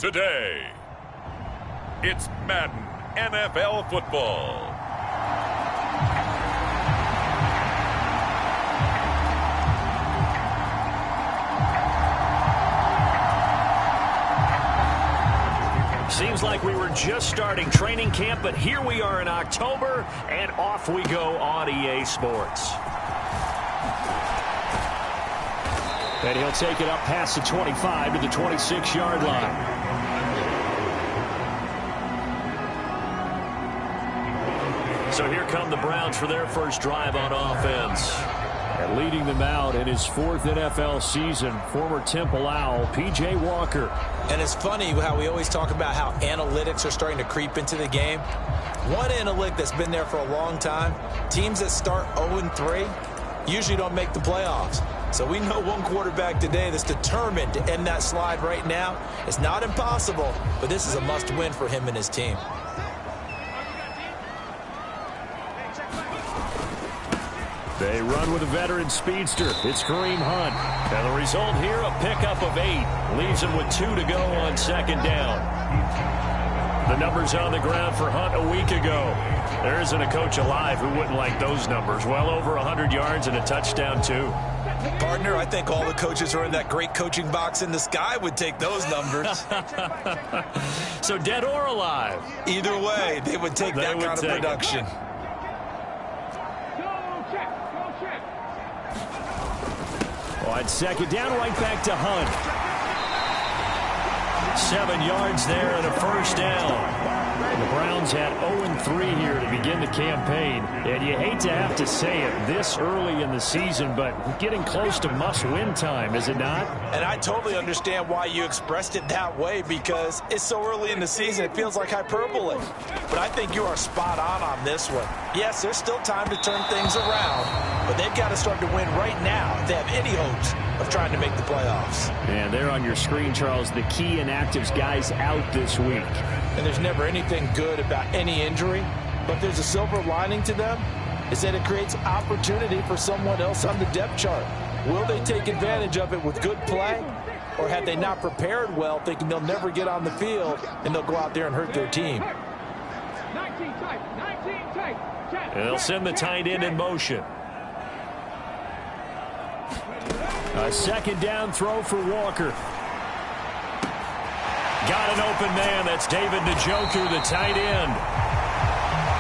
today. It's Madden NFL Football. Seems like we were just starting training camp, but here we are in October, and off we go on EA Sports. And he'll take it up past the 25 to the 26-yard line. So here come the Browns for their first drive on offense. And leading them out in his fourth NFL season, former Temple Owl, P.J. Walker. And it's funny how we always talk about how analytics are starting to creep into the game. One analytic that's been there for a long time, teams that start 0-3 usually don't make the playoffs. So we know one quarterback today that's determined to end that slide right now. It's not impossible, but this is a must-win for him and his team. They run with a veteran speedster. It's Kareem Hunt. And the result here, a pickup of 8. Leaves him with 2 to go on second down. The numbers on the ground for Hunt a week ago. There isn't a coach alive who wouldn't like those numbers. Well over 100 yards and a touchdown, too. Partner, I think all the coaches are in that great coaching box in the sky would take those numbers. So dead or alive? Either way, they would take that kind of production. On second down, right back to Hunt. 7 yards there and a first down. The Browns had 0-3 here to begin the campaign. And you hate to have to say it this early in the season, but getting close to must-win time, is it not? And I totally understand why you expressed it that way, because it's so early in the season, it feels like hyperbole. But I think you are spot on this one. Yes, there's still time to turn things around, but they've got to start to win right now if they have any hopes of trying to make the playoffs. And there on your screen, Charles, the key inactives guys out this week. And there's never anything good about any injury, but there's a silver lining to them, is that it creates opportunity for someone else on the depth chart. Will they take advantage of it with good play, or have they not prepared well, thinking they'll never get on the field, and they'll go out there and hurt their team? And they'll send the tight end in motion. A second down throw for Walker. Got an open man. That's David Njoku, the tight end.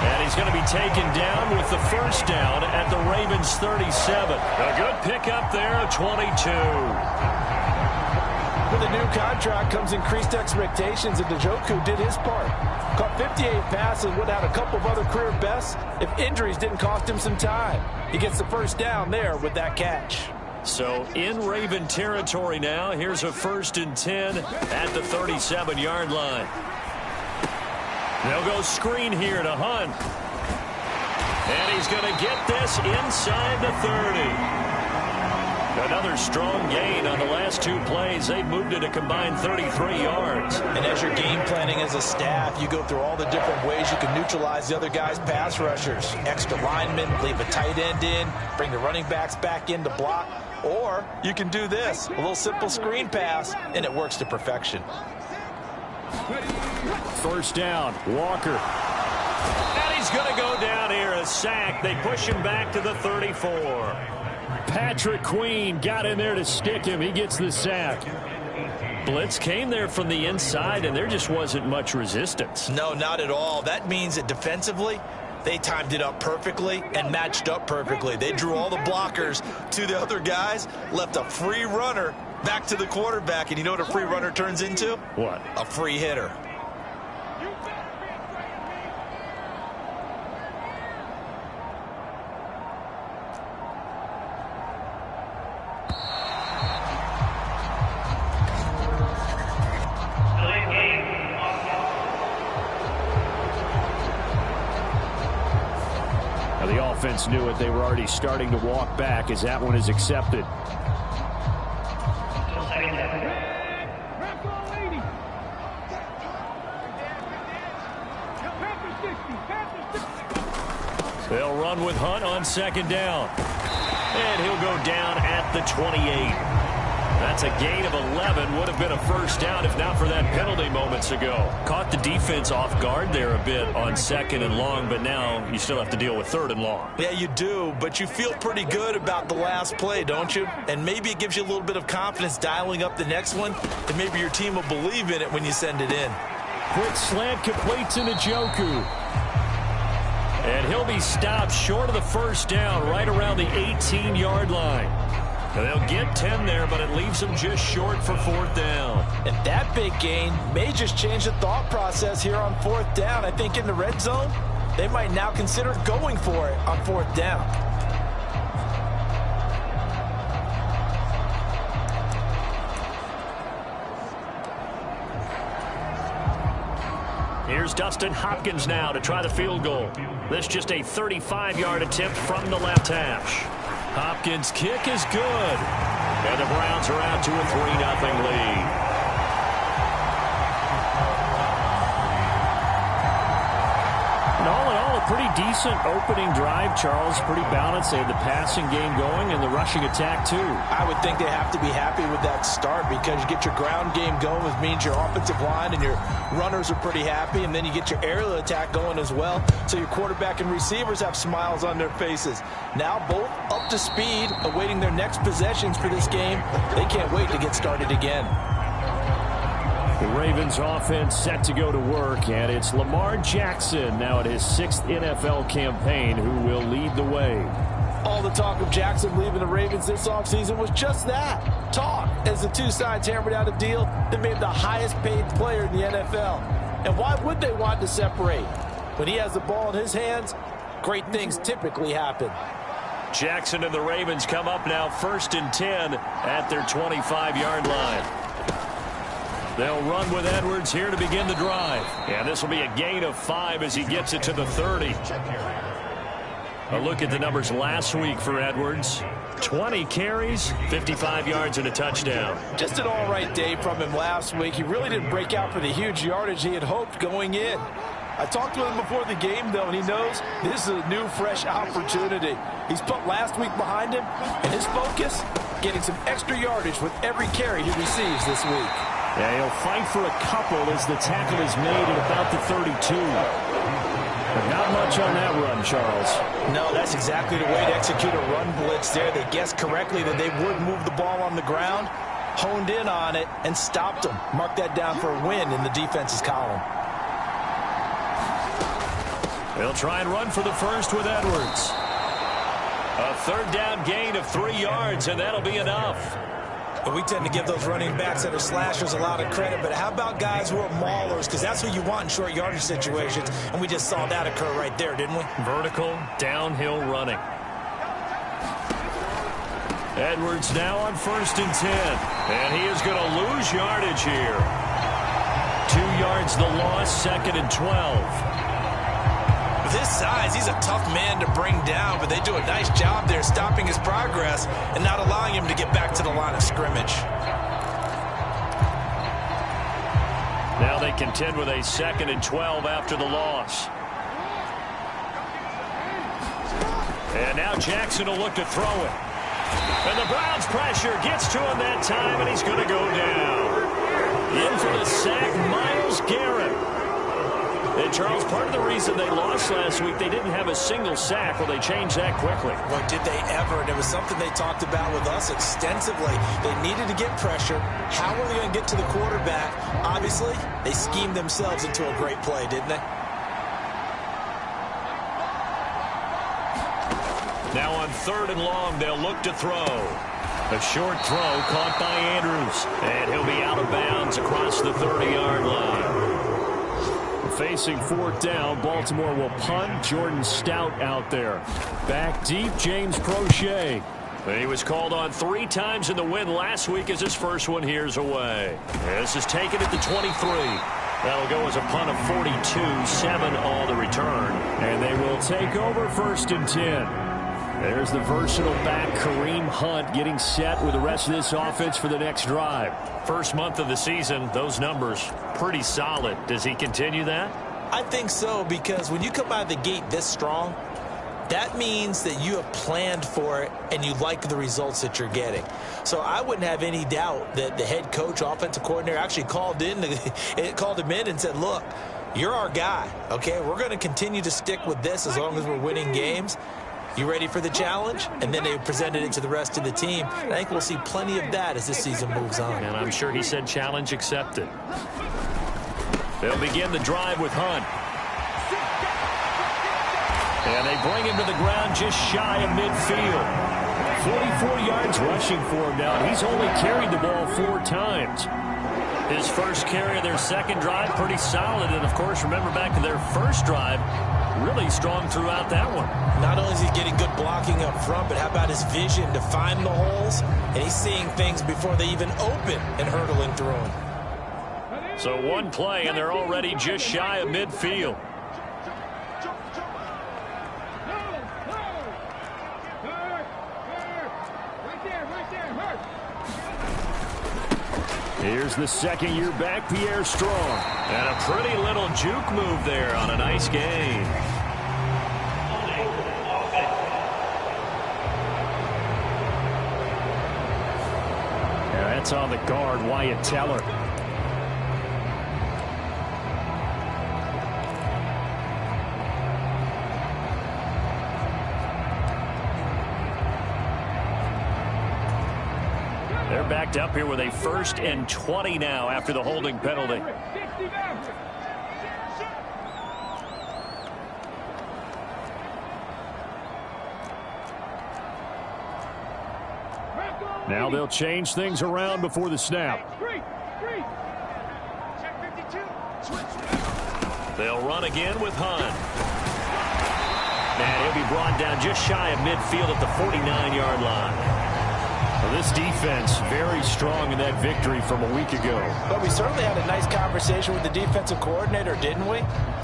And he's going to be taken down with the first down at the Ravens' 37. A good pickup there, a 22. With a new contract comes increased expectations, and Njoku did his part. Caught 58 passes, would have had a couple of other career bests if injuries didn't cost him some time. He gets the first down there with that catch. So in Raven territory now. Here's a 1st and 10 at the 37-yard line. They'll go screen here to Hunt. And he's going to get this inside the 30. Another strong gain on the last 2 plays. They've moved it a combined 33 yards. And as you're game planning as a staff, you go through all the different ways you can neutralize the other guy's pass rushers. Extra linemen, leave a tight end in, bring the running backs back in to block. Or you can do this, a little simple screen pass, and it works to perfection. First down, Walker. And he's going to go down here, a sack. They push him back to the 34. Patrick Queen got in there to stick him. He gets the sack. Blitz came there from the inside, and there just wasn't much resistance. No, not at all. That means that defensively, they timed it up perfectly and matched up perfectly. They drew all the blockers to the other guys, left a free runner back to the quarterback. And you know what a free runner turns into? What? A free hitter. Offense knew it. They were already starting to walk back as that one is accepted. They'll run with Hunt on second down. And he'll go down at the 28. That's a gain of 11. Would have been a first down if not for that penalty moments ago. Caught the defense off guard there a bit on 2nd and long, but now you still have to deal with 3rd and long. Yeah, you do, but you feel pretty good about the last play, don't you? And maybe it gives you a little bit of confidence dialing up the next one, and maybe your team will believe in it when you send it in. Quick slant complete to Njoku. And he'll be stopped short of the first down right around the 18-yard line. And they'll get 10 there, but it leaves them just short for 4th down. And that big gain may just change the thought process here on 4th down. I think in the red zone, they might now consider going for it on 4th down. Here's Dustin Hopkins now to try the field goal. This just a 35-yard attempt from the left hash. Hopkins' kick is good. And the Browns are out to a 3-0 lead. And all in all, a pretty decent opening drive, Charles. Pretty balanced. They had the passing game going and the rushing attack, too. I would think they have to be happy with that start because you get your ground game going, which means your offensive line and your runners are pretty happy, and then you get your aerial attack going as well. So your quarterback and receivers have smiles on their faces. Now both up to speed, awaiting their next possessions for this game. They can't wait to get started again. The Ravens offense set to go to work, and it's Lamar Jackson now at his 6th NFL campaign who will lead the way. All the talk of Jackson leaving the Ravens this offseason was just that, talk, as the two sides hammered out a deal that made him the highest paid player in the NFL. And why would they want to separate? When he has the ball in his hands, great things typically happen. Jackson and the Ravens come up now 1st and 10 at their 25-yard line. They'll run with Edwards here to begin the drive. And this will be a gain of 5 as he gets it to the 30. A look at the numbers last week for Edwards. 20 carries, 55 yards, and a touchdown. Just an all-right day from him last week. He really didn't break out for the huge yardage he had hoped going in. I talked to him before the game, though, and he knows this is a new, fresh opportunity. He's put last week behind him, and his focus, getting some extra yardage with every carry he receives this week. Yeah, he'll fight for a couple as the tackle is made at about the 32. But not much on that run, Charles. No, that's exactly the way to execute a run blitz there. They guessed correctly that they would move the ball on the ground, honed in on it, and stopped them. Mark that down for a win in the defense's column. They'll try and run for the first with Edwards. A 3rd down gain of 3 yards, and that'll be enough. But we tend to give those running backs that are slashers a lot of credit. But how about guys who are maulers? Because that's who you want in short yardage situations. And we just saw that occur right there, didn't we? Vertical, downhill running. Edwards now on 1st and 10. And he is going to lose yardage here. 2 yards the loss, 2nd and 12. With his size, he's a tough man to bring down, but they do a nice job there stopping his progress and not allowing him to get back to the line of scrimmage. Now they contend with a 2nd and 12 after the loss. And now Jackson will look to throw it. And the Browns pressure gets to him that time, and he's going to go down. In for the sack, Myles Garrett. And, Charles, part of the reason they lost last week, they didn't have a single sack. Well, they changed that quickly. Well, did they ever? And it was something they talked about with us extensively. They needed to get pressure. How were they going to get to the quarterback? Obviously, they schemed themselves into a great play, didn't they? Now on 3rd and long, they'll look to throw. A short throw caught by Andrews. And he'll be out of bounds across the 30-yard line. Facing 4th down, Baltimore will punt. Jordan Stout out there. Back deep, James Prochet. He was called on 3 times in the win last week as his first one here's away. This is taken at the 23. That'll go as a punt of 42, 7 on the return. And they will take over 1st and 10. There's the versatile back, Kareem Hunt, getting set with the rest of this offense for the next drive. First month of the season, those numbers pretty solid. Does he continue that? I think so, because when you come out of the gate this strong, that means that you have planned for it and you like the results that you're getting. So I wouldn't have any doubt that the head coach, offensive coordinator, actually called him in and said, look, you're our guy, okay? We're going to continue to stick with this as long as we're winning games. You ready for the challenge? And then they presented it to the rest of the team. And I think we'll see plenty of that as this season moves on. And I'm sure he said challenge accepted. They'll begin the drive with Hunt. And they bring him to the ground just shy of midfield. 44 yards rushing for him now. And he's only carried the ball 4 times. His first carry of their second drive, pretty solid. And, of course, remember back to their first drive, really strong throughout that one. Not only is he getting good blocking up front, but how about his vision to find the holes? And he's seeing things before they even open and hurdling through them. So one play, and they're already just shy of midfield. Here's the second-year back, Pierre Strong. And a pretty little juke move there on a nice game. Yeah, that's on the guard, Wyatt Teller. They're backed up here with a 1st and 20 now after the holding penalty. Now they'll change things around before the snap. They'll run again with Hunt. And he'll be brought down just shy of midfield at the 49-yard line. Well, this defense very strong in that victory from a week ago. But we certainly had a nice conversation with the defensive coordinator, didn't we?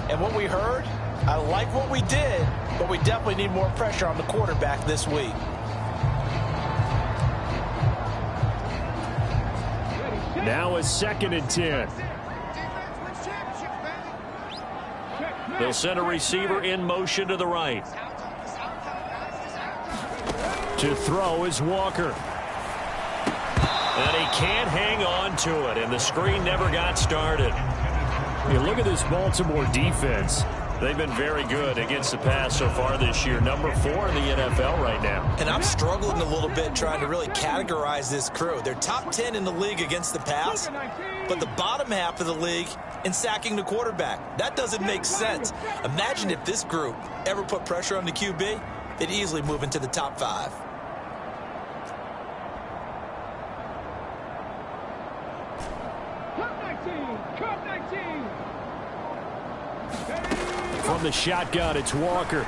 And what we heard, I like what we did, but we definitely need more pressure on the quarterback this week. Now a 2nd and 10. They'll send a receiver in motion to the right. To throw is Walker. And he can't hang on to it, and the screen never got started. You look at this Baltimore defense. They've been very good against the pass so far this year. Number 4 in the NFL right now. And I'm struggling a little bit trying to really categorize this crew. They're top 10 in the league against the pass, but the bottom half of the league in sacking the quarterback. That doesn't make sense. Imagine if this group ever put pressure on the QB, they'd easily move into the top 5. From the shotgun, it's Walker.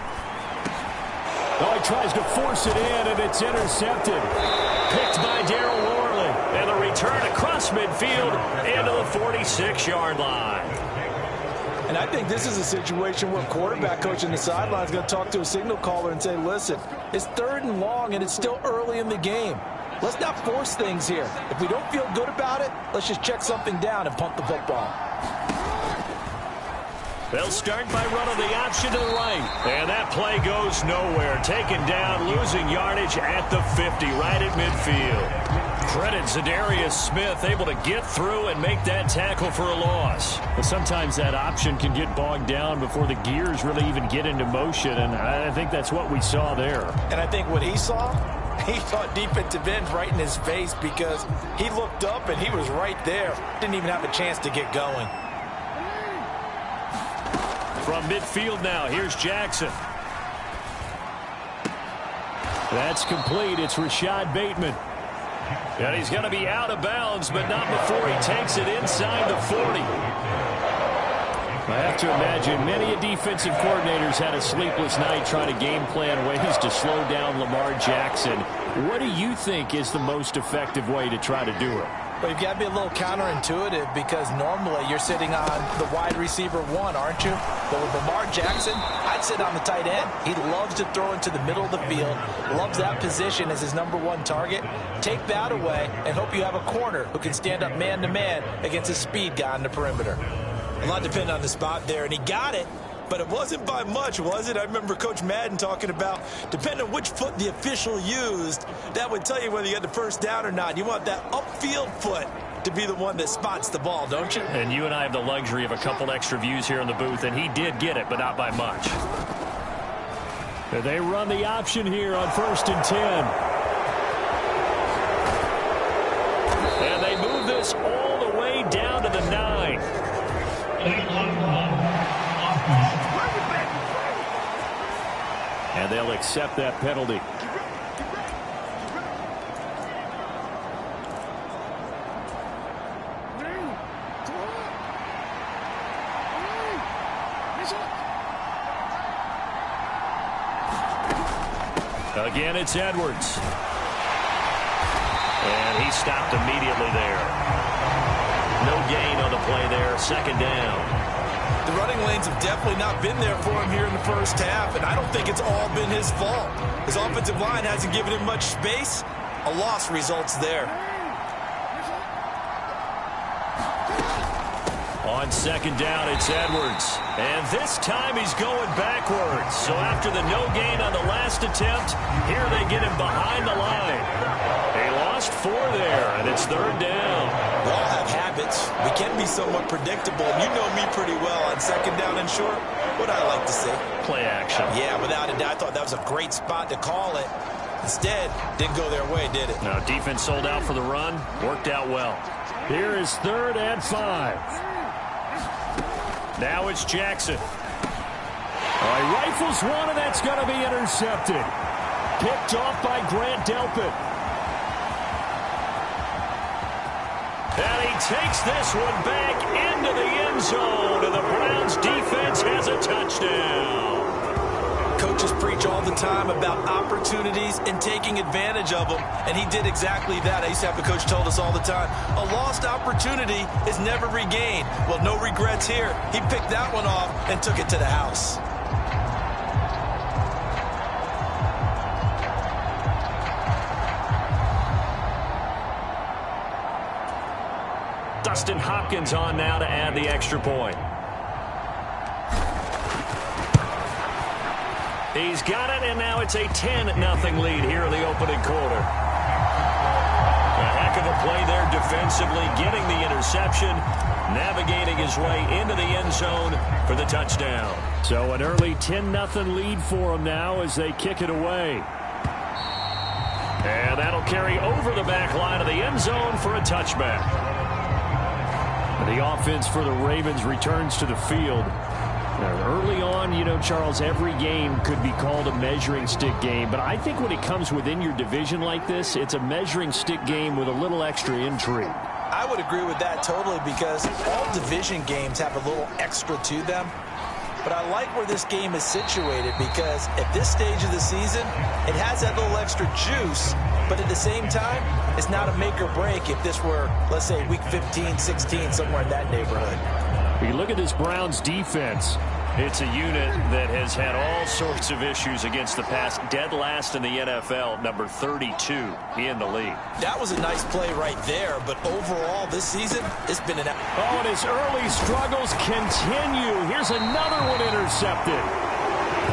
Oh, he tries to force it in, and it's intercepted. Picked by Darryl Worley. And the return across midfield into the 46-yard line. And I think this is a situation where quarterback coach in the sideline is going to talk to a signal caller and say, listen, it's 3rd and long, and it's still early in the game. Let's not force things here. If we don't feel good about it, let's just check something down and punt the football. They'll start by running the option to the right. And that play goes nowhere. Taken down, losing yardage at the 50, right at midfield. Credit Zadarius Smith, able to get through and make that tackle for a loss. But sometimes that option can get bogged down before the gears really even get into motion, and I think that's what we saw there. And I think what he saw defensive end right in his face because he looked up and he was right there. Didn't even have a chance to get going. From midfield now, here's Jackson. That's complete. It's Rashad Bateman. And he's going to be out of bounds, but not before he takes it inside the 40. I have to imagine many defensive coordinators had a sleepless night trying to game plan ways to slow down Lamar Jackson. What do you think is the most effective way to try to do it? Well, you've got to be a little counterintuitive because normally you're sitting on the wide receiver 1, aren't you? But with Lamar Jackson, I'd sit on the tight end. He loves to throw into the middle of the field, loves that position as his number 1 target. Take that away and hope you have a corner who can stand up man-to-man against a speed guy on the perimeter. A lot depending on the spot there, and he got it. But it wasn't by much, was it? I remember Coach Madden talking about, depending on which foot the official used, that would tell you whether you had the first down or not. You want that upfield foot to be the one that spots the ball, don't you? And you and I have the luxury of a couple extra views here in the booth, and he did get it, but not by much. They run the option here on 1st and 10. And they move this all the way down to the 9. And they'll accept that penalty. Again, it's Edwards. And he stopped immediately there. No gain on the play there. 2nd down. The running lanes have definitely not been there for him here in the first half, and I don't think it's all been his fault. His offensive line hasn't given him much space. A loss results there. On 2nd down, it's Edwards. And this time he's going backwards. So after the no gain on the last attempt, here they get him behind the line. They lost 4 there, and it's 3rd down. We all have habits. We can be somewhat predictable. You know me pretty well on 2nd down and short. What I like to say? Play action. Yeah, without a doubt. I thought that was a great spot to call it. Instead, didn't go their way, did it? Now, defense sold out for the run. Worked out well. Here is 3rd and 5. Now it's Jackson. All right, rifles one, and that's going to be intercepted. Picked off by Grant Delpit. And he takes this one back into the end zone, and the Browns defense has a touchdown. Coaches preach all the time about opportunities and taking advantage of them, and he did exactly that. I used to have a coach told us all the time, a lost opportunity is never regained. Well, no regrets here. He picked that one off and took it to the house. Dustin Hopkins on now to add the extra point. He's got it, and now it's a 10-0 lead here in the opening quarter. A heck of a play there defensively, getting the interception, navigating his way into the end zone for the touchdown. So an early 10-0 lead for him now as they kick it away. And that'll carry over the back line of the end zone for a touchback. The offense for the Ravens returns to the field. Early on, you know, Charles, every game could be called a measuring stick game. But I think when it comes within your division like this, it's a measuring stick game with a little extra intrigue. I would agree with that totally because all division games have a little extra to them. But I like where this game is situated because at this stage of the season, it has that little extra juice. But at the same time, it's not a make or break if this were, let's say, week 15, 16, somewhere in that neighborhood. You look at this Browns defense. It's a unit that has had all sorts of issues against the pass. Dead last in the NFL, number 32 in the league. That was a nice play right there, but overall this season, it's been an... Oh, and his early struggles continue. Here's another one intercepted.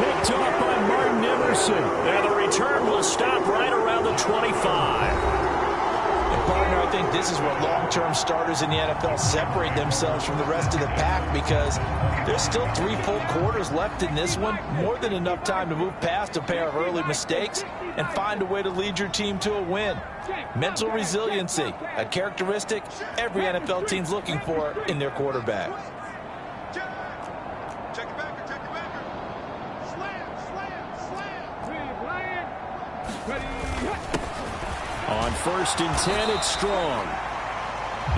Picked off by Martin Emerson. Now the return will stop right around the 25. Partner, I think this is where long-term starters in the NFL separate themselves from the rest of the pack because there's still 3 full quarters left in this one. More than enough time to move past a pair of early mistakes and find a way to lead your team to a win. Mental resiliency, a characteristic every NFL team's looking for in their quarterback. On 1st and 10, it's Strong.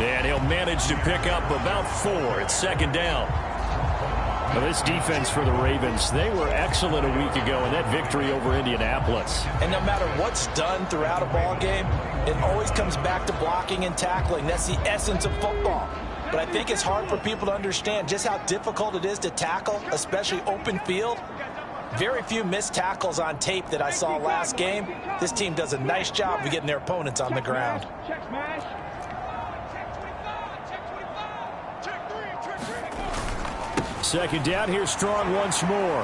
And he'll manage to pick up about 4. It's 2nd down. Now this defense for the Ravens, they were excellent a week ago in that victory over Indianapolis. And no matter what's done throughout a ball game, it always comes back to blocking and tackling. That's the essence of football. But I think it's hard for people to understand just how difficult it is to tackle, especially open field. Very few missed tackles on tape that I saw last game. This team does a nice job of getting their opponents on the ground. Second down, here's Strong once more.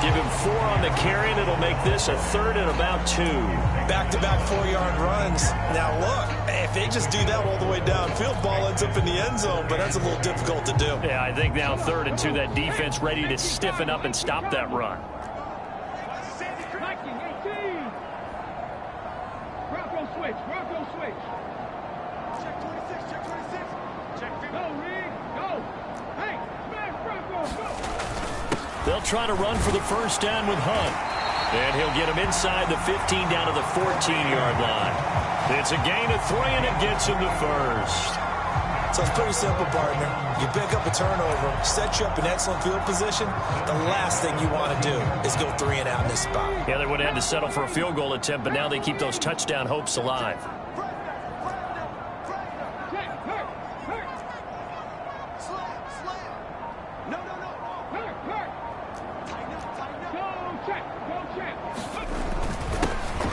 Give him 4 on the carry, and it'll make this a 3rd and about 2. Back-to-back 4-yard runs. Now, look, if they just do that all the way downfield, ball ends up in the end zone, but that's a little difficult to do. Yeah, I think now 3rd and 2, that defense ready to stiffen up and stop that run. Bronco switch. Check 26, check 26. Check 50. Go, Reed, go. Hey, smash Bronco, go. They'll try to run for the first down with Hunt. And he'll get him inside the 15 down to the 14-yard line. It's a gain of 3, and it gets him to first. So it's pretty simple, partner. You pick up a turnover, set you up in excellent field position. The last thing you want to do is go 3 and out in this spot. Yeah, they would have had to settle for a field goal attempt, but now they keep those touchdown hopes alive.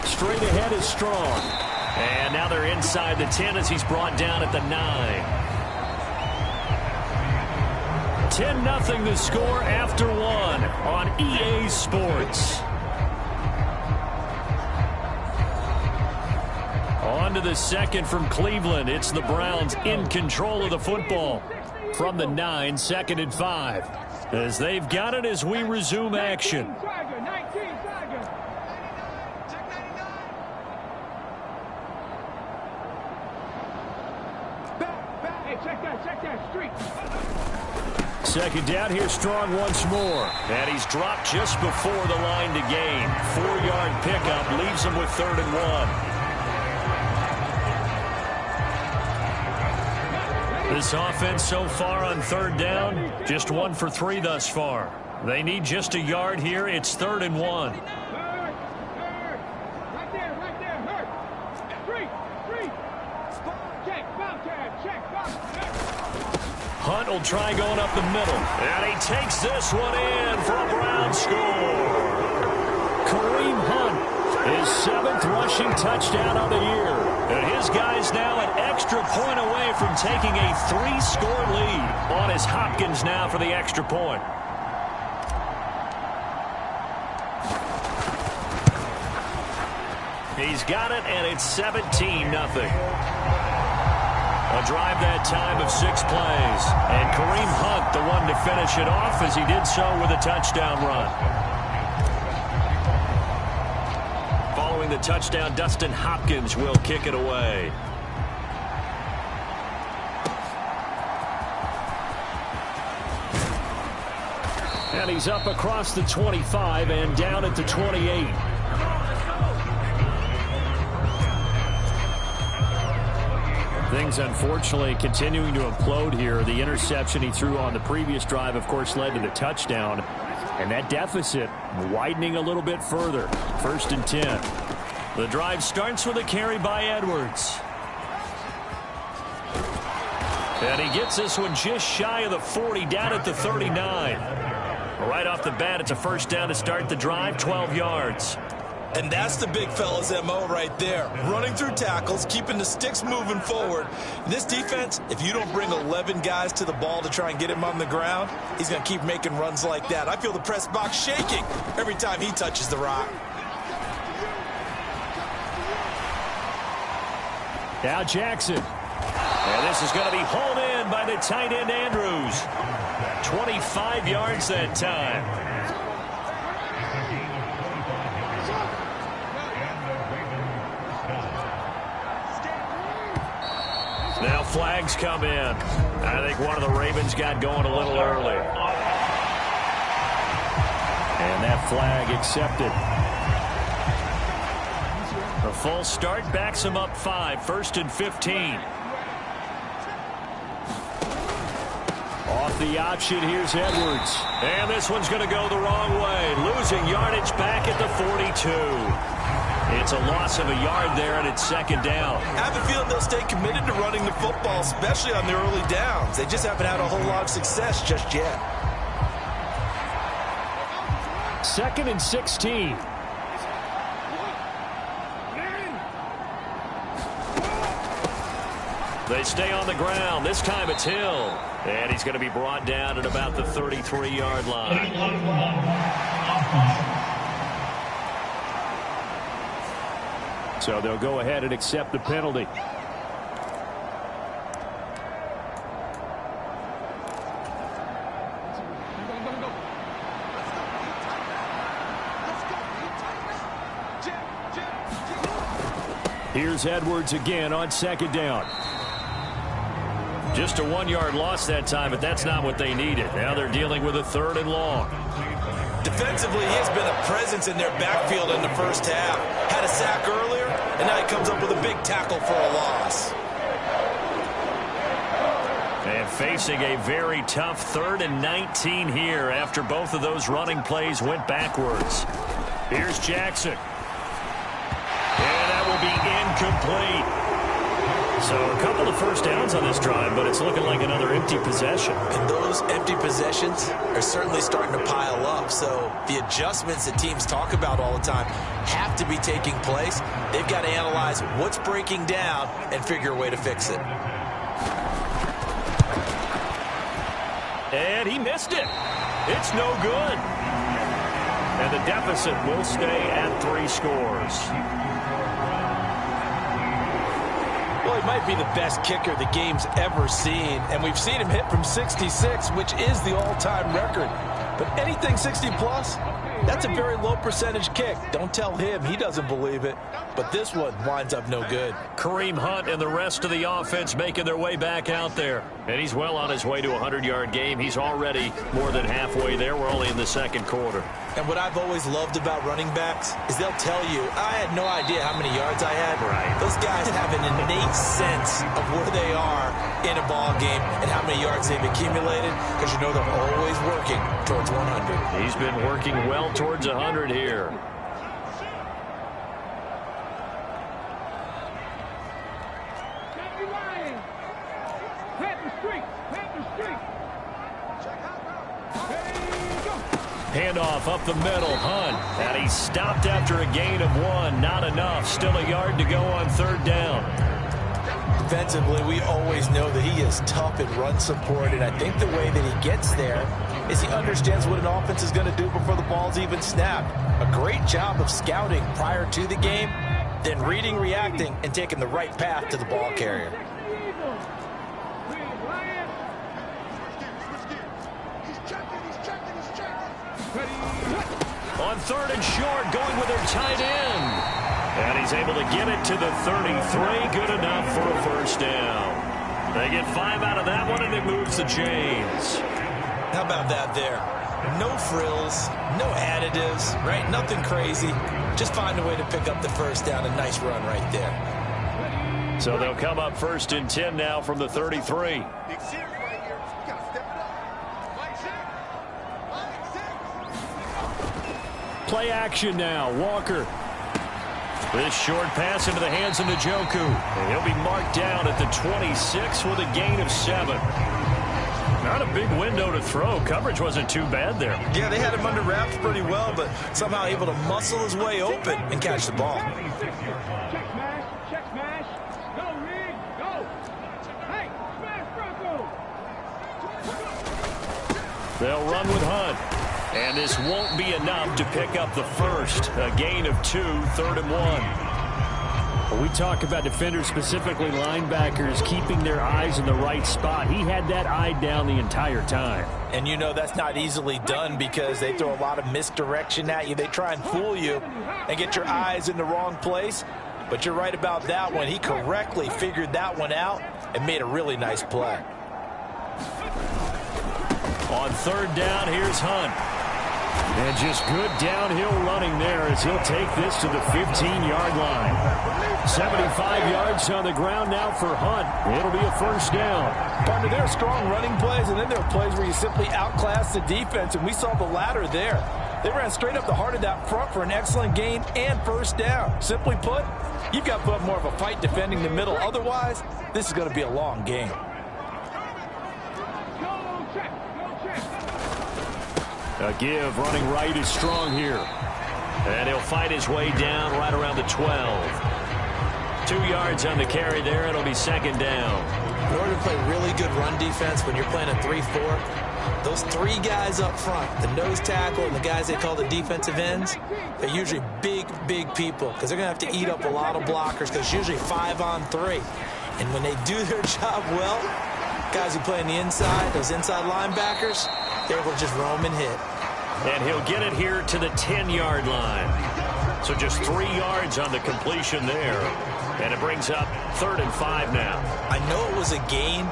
Straight ahead is Strong. And now they're inside the 10 as he's brought down at the 9. 10-0 the score after 1 on EA Sports. On to the second from Cleveland. It's the Browns in control of the football. From the 9, 2nd and 5. As they've got it as we resume action. Second down, here's Strong once more. And he's dropped just before the line to gain. 4-yard pickup leaves him with 3rd and 1. This offense so far on 3rd down, just 1 for 3 thus far. They need just a yard here. It's 3rd and 1. Hunt will try going up the middle. And he takes this one in for a Brown score. Kareem Hunt, his 7th rushing touchdown of the year. And his guy's now an extra point away from taking a 3-score lead. On his Hopkins now for the extra point. He's got it, and it's 17-0. A drive that time of 6 plays. And Kareem Hunt, the one to finish it off, as he did so with a touchdown run. Following the touchdown, Dustin Hopkins will kick it away. And he's up across the 25 and down at the 28. Things, unfortunately, continuing to implode here. The interception he threw on the previous drive, of course, led to the touchdown. And that deficit widening a little bit further. 1st and 10. The drive starts with a carry by Edwards. And he gets this one just shy of the 40, down at the 39. Right off the bat, it's a first down to start the drive, 12 yards. And that's the big fella's MO right there. Running through tackles, keeping the sticks moving forward. This defense, if you don't bring 11 guys to the ball to try and get him on the ground, he's going to keep making runs like that. I feel the press box shaking every time he touches the rock. Now Jackson. And this is going to be hauled in by the tight end Andrews. 25 yards that time. Now flags come in. I think one of the Ravens got going a little early. And that flag accepted. A false start backs him up 5. 1st and 15. Off the option, here's Edwards. And this one's going to go the wrong way. Losing yardage back at the 42. It's a loss of a yard there, and it's 2nd down. I have a feeling they'll stay committed to running the football, especially on the early downs. They just haven't had a whole lot of success just yet. 2nd and 16. They stay on the ground. This time it's Hill. And he's going to be brought down at about the 33-yard line. So they'll go ahead and accept the penalty. Here's Edwards again on second down. Just a 1-yard loss that time, but that's not what they needed. Now they're dealing with a 3rd and long. Defensively, he has been a presence in their backfield in the first half. Had a sack earlier, and now he comes up with a big tackle for a loss. And facing a very tough 3rd and 19 here after both of those running plays went backwards. Here's Jackson. And that will be incomplete. So a couple of first downs on this drive, but it's looking like another empty possession. And those empty possessions are certainly starting to pile up. So the adjustments that teams talk about all the time have to be taking place. They've got to analyze what's breaking down and figure a way to fix it. And he missed it. It's no good. And the deficit will stay at 3 scores. Well, he might be the best kicker the game's ever seen, and we've seen him hit from 66, which is the all-time record. But anything 60-plus, that's a very low percentage kick. Don't tell him he doesn't believe it. But this one winds up no good. Kareem Hunt and the rest of the offense making their way back out there. And he's well on his way to a 100-yard game. He's already more than halfway there. We're only in the second quarter. And what I've always loved about running backs is they'll tell you, I had no idea how many yards I had. Right. Those guys have an innate sense of where they are in a ball game and how many yards they've accumulated, because you know they're always working towards 100. He's been working well towards 100 here. Handoff up the middle, Hunt. And he's stopped after a gain of 1. Not enough. Still a yard to go on 3rd down. Defensively, we always know that he is tough in run support, and I think the way that he gets there is he understands what an offense is going to do before the ball's even snapped. A great job of scouting prior to the game, then reading, reacting, and taking the right path to the ball carrier. On 3rd and short, going with their tight end. And he's able to get it to the 33. Good enough for a first down. They get 5 out of that one, and it moves the chains. How about that there? No frills, no additives, right? Nothing crazy. Just find a way to pick up the first down. A nice run right there. So they'll come up 1st and 10 now from the 33. Play action now. Walker. This short pass into the hands of Njoku. And he'll be marked down at the 26 with a gain of 7. Not a big window to throw. Coverage wasn't too bad there. Yeah, they had him under wraps pretty well, but somehow able to muscle his way open and catch the ball. Check smash. Go, Rig. Go. Hey, smash Bronco. They'll run with Hunt. And this won't be enough to pick up the first. A gain of 2, 3rd and 1. When we talk about defenders, specifically linebackers, keeping their eyes in the right spot. He had that eye down the entire time. And you know that's not easily done because they throw a lot of misdirection at you. They try and fool you and get your eyes in the wrong place. But you're right about that one. He correctly figured that one out and made a really nice play. On 3rd down, here's Hunt. And just good downhill running there as he'll take this to the 15-yard line. 75 yards on the ground now for Hunt. It'll be a first down. Partner, there are strong running plays, and then there are plays where you simply outclass the defense, and we saw the latter there. They ran straight up the heart of that front for an excellent gain and first down. Simply put, you've got to put more of a fight defending the middle. Otherwise, this is going to be a long game. A give, running right is strong here. And he'll fight his way down right around the 12. 2 yards on the carry there. It'll be second down. In order to play really good run defense when you're playing a 3-4, those 3 guys up front, the nose tackle and the guys they call the defensive ends, they're usually big people because they're going to have to eat up a lot of blockers because it's usually 5-on-3. And when they do their job well, guys who play on the inside, those inside linebackers, they will just roam and hit. And he'll get it here to the 10-yard line. So just 3 yards on the completion there. And it brings up 3rd and 5 now. I know it was a gain,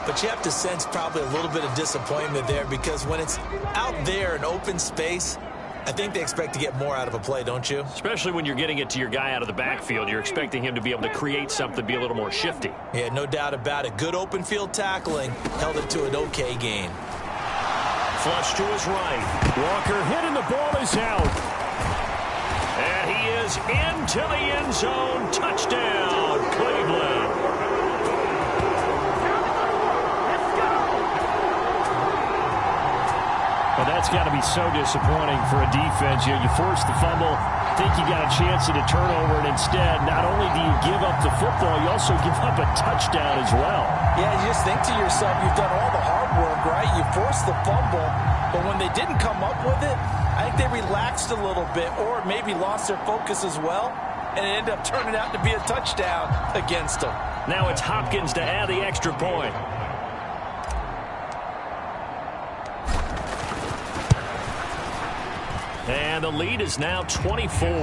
but you have to sense probably a little bit of disappointment there because when it's out there in open space, I think they expect to get more out of a play, don't you? Especially when you're getting it to your guy out of the backfield. You're expecting him to be able to create something, be a little more shifty. Yeah, no doubt about it. Good open field tackling held it to an okay gain. Flush to his right. Walker hit and the ball is out. And he is into the end zone. Touchdown, Cleveland. Well, that's got to be so disappointing for a defense. You force the fumble, think you got a chance at a turnover, and instead, not only do you give up the football, you also give up a touchdown as well. Yeah, you just think to yourself, you've done all the hard work, right? You forced the fumble, but when they didn't come up with it, I think they relaxed a little bit or maybe lost their focus as well, and it ended up turning out to be a touchdown against them. Now it's Hopkins to add the extra point. And the lead is now 24. A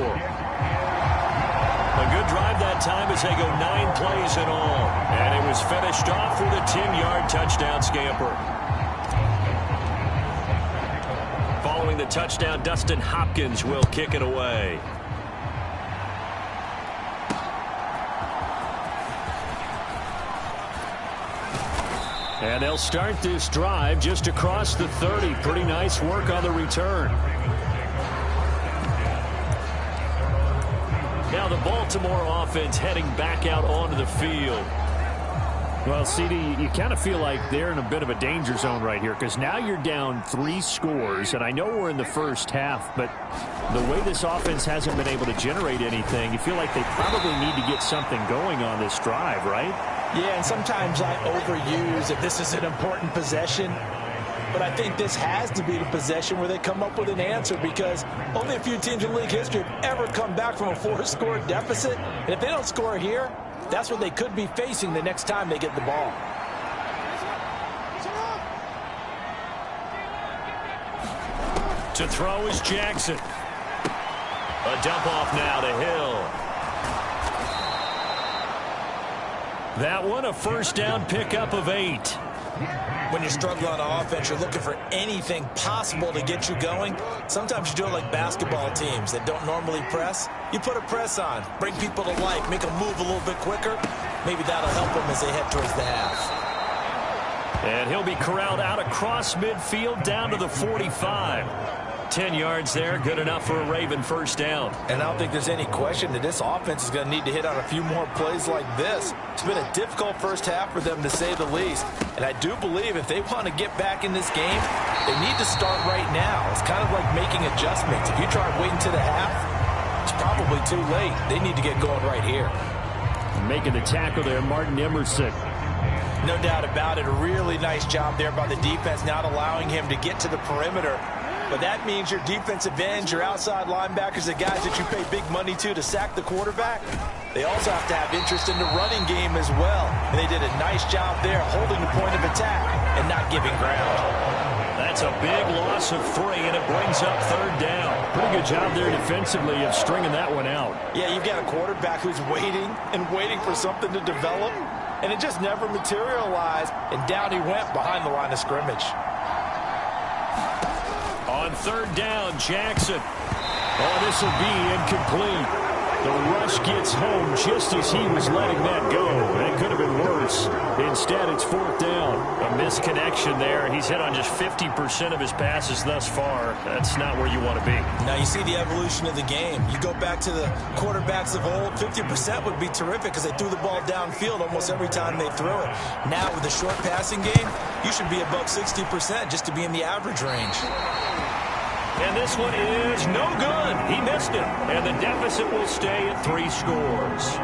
good drive that time as they go 9 plays in all. And it was finished off with a 10-yard touchdown scamper. Following the touchdown, Dustin Hopkins will kick it away. And they'll start this drive just across the 30. Pretty nice work on the return. Now the Baltimore offense heading back out onto the field. Well, CD, you kind of feel like they're in a bit of a danger zone right here because now you're down 3 scores, and I know we're in the first half, but the way this offense hasn't been able to generate anything, you feel like they probably need to get something going on this drive, right? Yeah, and sometimes I overuse if this is an important possession. But I think this has to be the possession where they come up with an answer because only a few teams in league history have ever come back from a 4-score deficit. And if they don't score here, that's what they could be facing the next time they get the ball. To throw is Jackson. A dump off now to Hill. That one a first down pickup of 8. When you're struggling on offense, you're looking for anything possible to get you going. Sometimes you do it like basketball teams that don't normally press. You put a press on, bring people to life, make them move a little bit quicker. Maybe that'll help them as they head towards the half. And he'll be corralled out across midfield down to the 45. 10 yards there, good enough for a Raven first down. And I don't think there's any question that this offense is going to need to hit on a few more plays like this. It's been a difficult first half for them, to say the least. And I do believe if they want to get back in this game, they need to start right now. It's kind of like making adjustments. If you try waiting to the half, it's probably too late. They need to get going right here. Making the tackle there, Martin Emerson. No doubt about it. A really nice job there by the defense, not allowing him to get to the perimeter. But that means your defensive ends, your outside linebackers, the guys that you pay big money to sack the quarterback, they also have to have interest in the running game as well. And they did a nice job there holding the point of attack and not giving ground. That's a big loss of 3, and it brings up 3rd down. Pretty good job there defensively of stringing that one out. Yeah, you've got a quarterback who's waiting and waiting for something to develop, and it just never materialized, and down he went behind the line of scrimmage. On 3rd down, Jackson. Oh, this will be incomplete. The rush gets home just as he was letting that go. That could have been worse. Instead, it's 4th down. A misconnection there. He's hit on just 50% of his passes thus far. That's not where you want to be. Now, you see the evolution of the game. You go back to the quarterbacks of old, 50% would be terrific because they threw the ball downfield almost every time they threw it. Now, with the short passing game, you should be above 60% just to be in the average range. And this one is no good. He missed it. And the deficit will stay at 3 scores.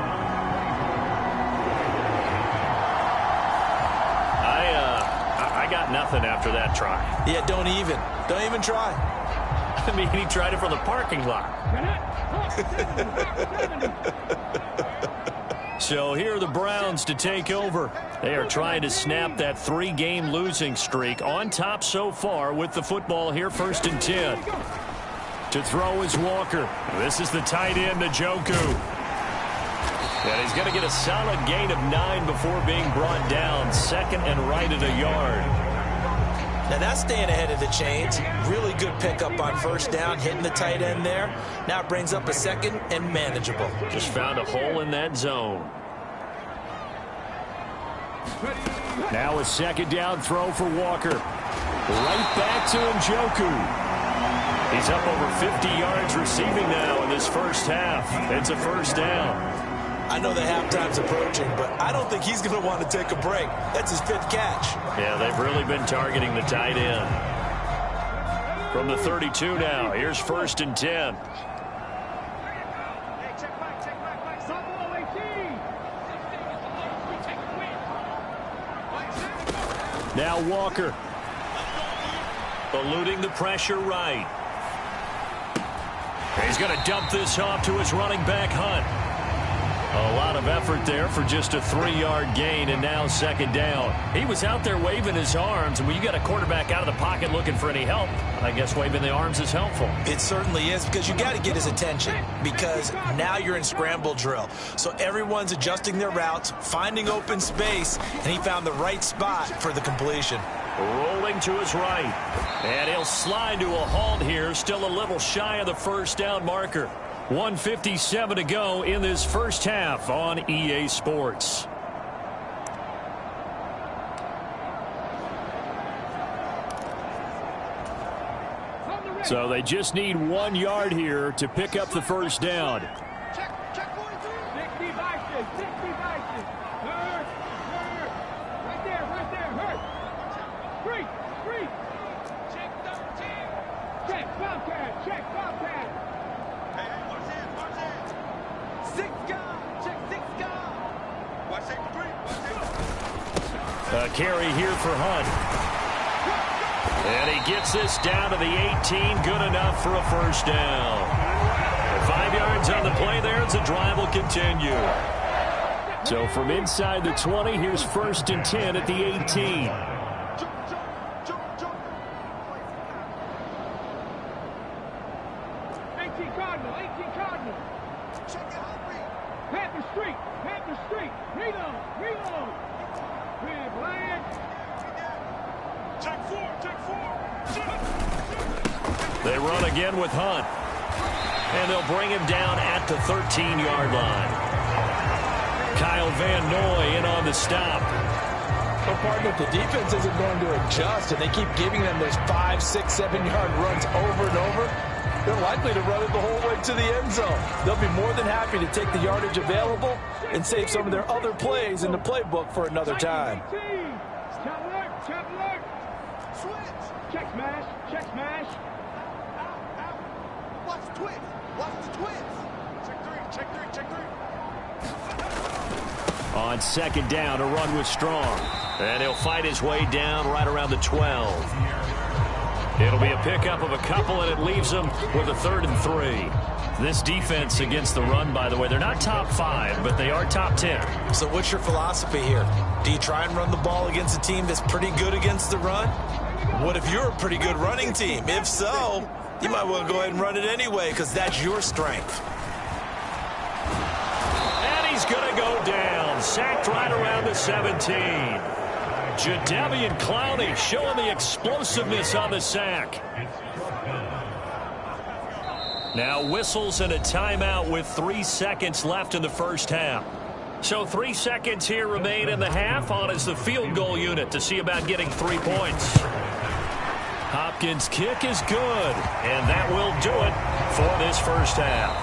got nothing after that try. Yeah, don't even try. I mean, he tried it from the parking lot. So here are the Browns to take over. They are trying to snap that 3-game losing streak. On top so far with the football here, 1st and 10. To throw is Walker. This is the tight end, Njoku. And he's going to get a solid gain of 9 before being brought down. 2nd and right at a yard. Now that's staying ahead of the chains. Really good pickup on 1st down, hitting the tight end there. Now it brings up a 2nd and manageable. Just found a hole in that zone. Now a 2nd down throw for Walker. Right back to Njoku. He's up over 50 yards receiving now in this first half. It's a 1st down. I know the halftime's approaching, but I don't think he's going to want to take a break. That's his 5th catch. Yeah, they've really been targeting the tight end. From the 32 now, here's 1st and 10. Now Walker. Eluding the pressure right. He's going to dump this off to his running back, Hunt. A lot of effort there for just a 3-yard gain, and now 2nd down. He was out there waving his arms, and when you got a quarterback out of the pocket looking for any help, I guess waving the arms is helpful. It certainly is, because you got to get his attention, because now you're in scramble drill. So everyone's adjusting their routes, finding open space, and he found the right spot for the completion. Rolling to his right, and he'll slide to a halt here, still a little shy of the 1st down marker. 1:57 to go in this first half on EA Sports. So they just need 1 yard here to pick up the 1st down. Check 43. 60 boxes. 60 boxes. Hurt. Right there. Hurt. Free. Check 13. Check Bobcat. Hey, watch it. 6 guard. Check 6 guard. Watch 3. A carry here for Hunt. And he gets this down to the 18. Good enough for a 1st down. 5 yards on the play there as the drive will continue. So from inside the 20, here's 1st and 10 at the 18. Cardinal. Check it out, Panther Street. Reload. Red Lion. Check 4. They run again with Hunt. And they'll bring him down at the 13-yard line. Kyle Van Noy in on the stop. Well, partner, if the defense isn't going to adjust and they keep giving them those 5, 6, 7-yard runs over and over, they're likely to run it the whole way to the end zone. They'll be more than happy to take the yardage available and save some of their other plays in the playbook for another time. Chop alert. Switch. Check smash. Out. Watch the twist. Check three. On 2nd down, a run with Strong. And he'll fight his way down right around the 12. It'll be a pickup of a couple, and it leaves them with a 3rd and 3. This defense against the run, by the way, they're not top 5, but they are top 10. So what's your philosophy here? Do you try and run the ball against a team that's pretty good against the run? What if you're a pretty good running team? If so, you might want to go ahead and run it anyway, because that's your strength. And he's going to go down. Sacked right around the 17. Jadeveon Clowney showing the explosiveness on the sack. Now whistles and a timeout with 3 seconds left in the first half. So 3 seconds here remain in the half. On is the field goal unit to see about getting 3 points. Hopkins' kick is good, and that will do it for this first half.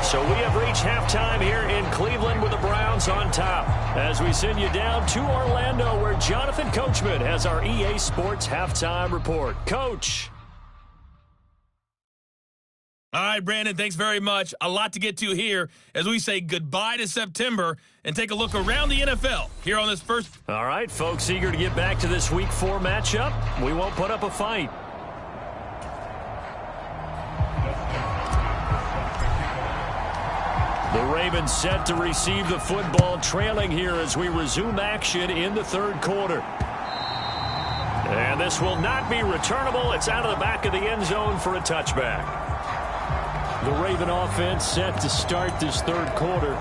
So we have reached halftime here in Cleveland with the Browns on top, as we send you down to Orlando, where Jonathan Coachman has our EA Sports halftime report. Coach. All right, Brandon, thanks very much. A lot to get to here as we say goodbye to September and take a look around the NFL here on this first. All right, folks, eager to get back to this Week 4 matchup. We won't put up a fight. The Ravens set to receive the football, trailing here as we resume action in the third quarter. And this will not be returnable. It's out of the back of the end zone for a touchback. The Raven offense set to start this third quarter.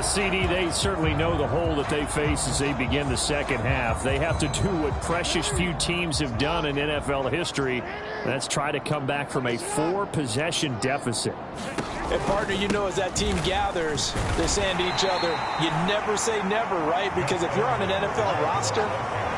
CD, they certainly know the hole that they face as they begin the second half. They have to do what precious few teams have done in NFL history. That's try to come back from a 4-possession deficit. And, partner, you know, as that team gathers, they're saying to each other, you never say never, right? Because if you're on an NFL roster,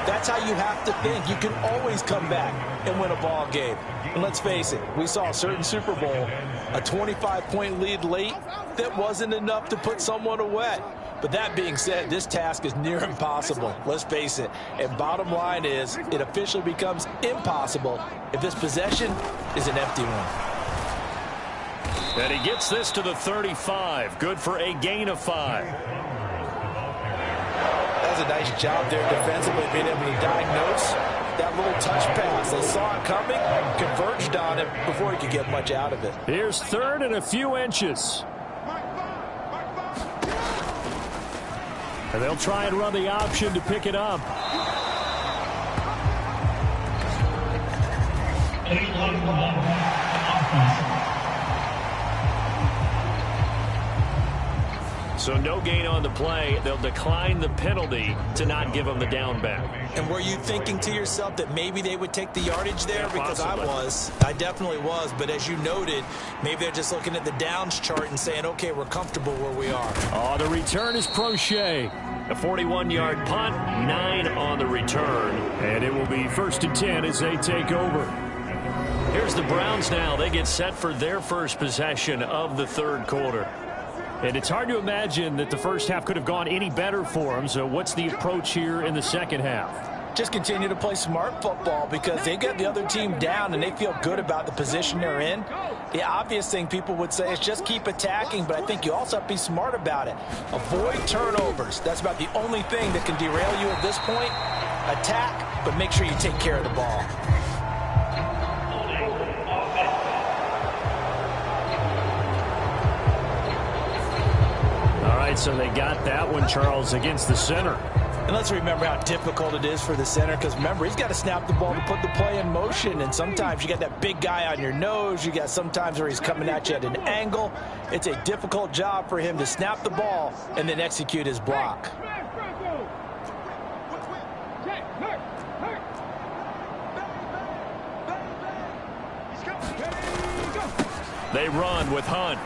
that's how you have to think. You can always come back and win a ball game. And let's face it, we saw a certain Super Bowl, a 25-point lead late that wasn't enough to put someone away. But that being said, this task is near impossible. Let's face it. And bottom line is, it officially becomes impossible if this possession is an empty one. And he gets this to the 35. Good for a gain of 5. That was a nice job there defensively, being able to diagnose that little touch pass. They saw it coming, converged on it before he could get much out of it. Here's third and a few inches. And they'll try and run the option to pick it up. So no gain on the play. They'll decline the penalty to not give them the down back. And were you thinking to yourself that maybe they would take the yardage there? Yeah, because possibly. I definitely was. But as you noted, maybe they're just looking at the downs chart and saying, okay, we're comfortable where we are. Oh, the return is Prochet. A 41-yard punt, 9 on the return. And it will be 1st and 10 as they take over. Here's the Browns now. They get set for their first possession of the third quarter. And it's hard to imagine that the first half could have gone any better for them. So what's the approach here in the second half? Just continue to play smart football because they got the other team down and they feel good about the position they're in. The obvious thing people would say is just keep attacking, but I think you also have to be smart about it. Avoid turnovers. That's about the only thing that can derail you at this point. Attack, but make sure you take care of the ball. All right, so they got that one, Charles, against the center. And let's remember how difficult it is for the center because, remember, he's got to snap the ball to put the play in motion. And sometimes you got that big guy on your nose. You got sometimes where he's coming at you at an angle. It's a difficult job for him to snap the ball and then execute his block. They run with Hunt.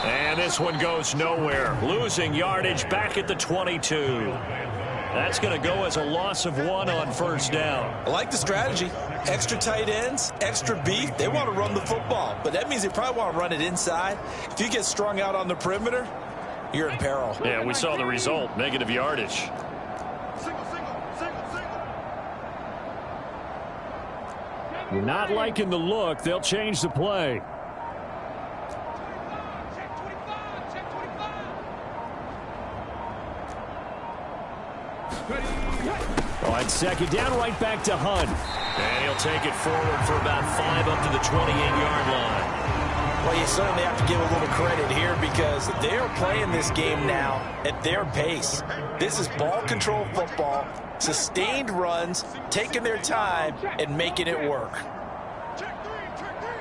And this one goes nowhere. Losing yardage back at the 22. That's going to go as a loss of 1 on first down. I like the strategy. Extra tight ends, extra beef. They want to run the football, but that means they probably want to run it inside. If you get strung out on the perimeter, you're in peril. Yeah, we saw the result. Negative yardage. Not liking the look. They'll change the play. All right, second down, right back to Hunt. And he'll take it forward for about 5 up to the 28-yard line. Well, you certainly have to give a little credit here because they're playing this game now at their pace. This is ball control football, sustained runs, taking their time, and making it work. Check 3, check 3.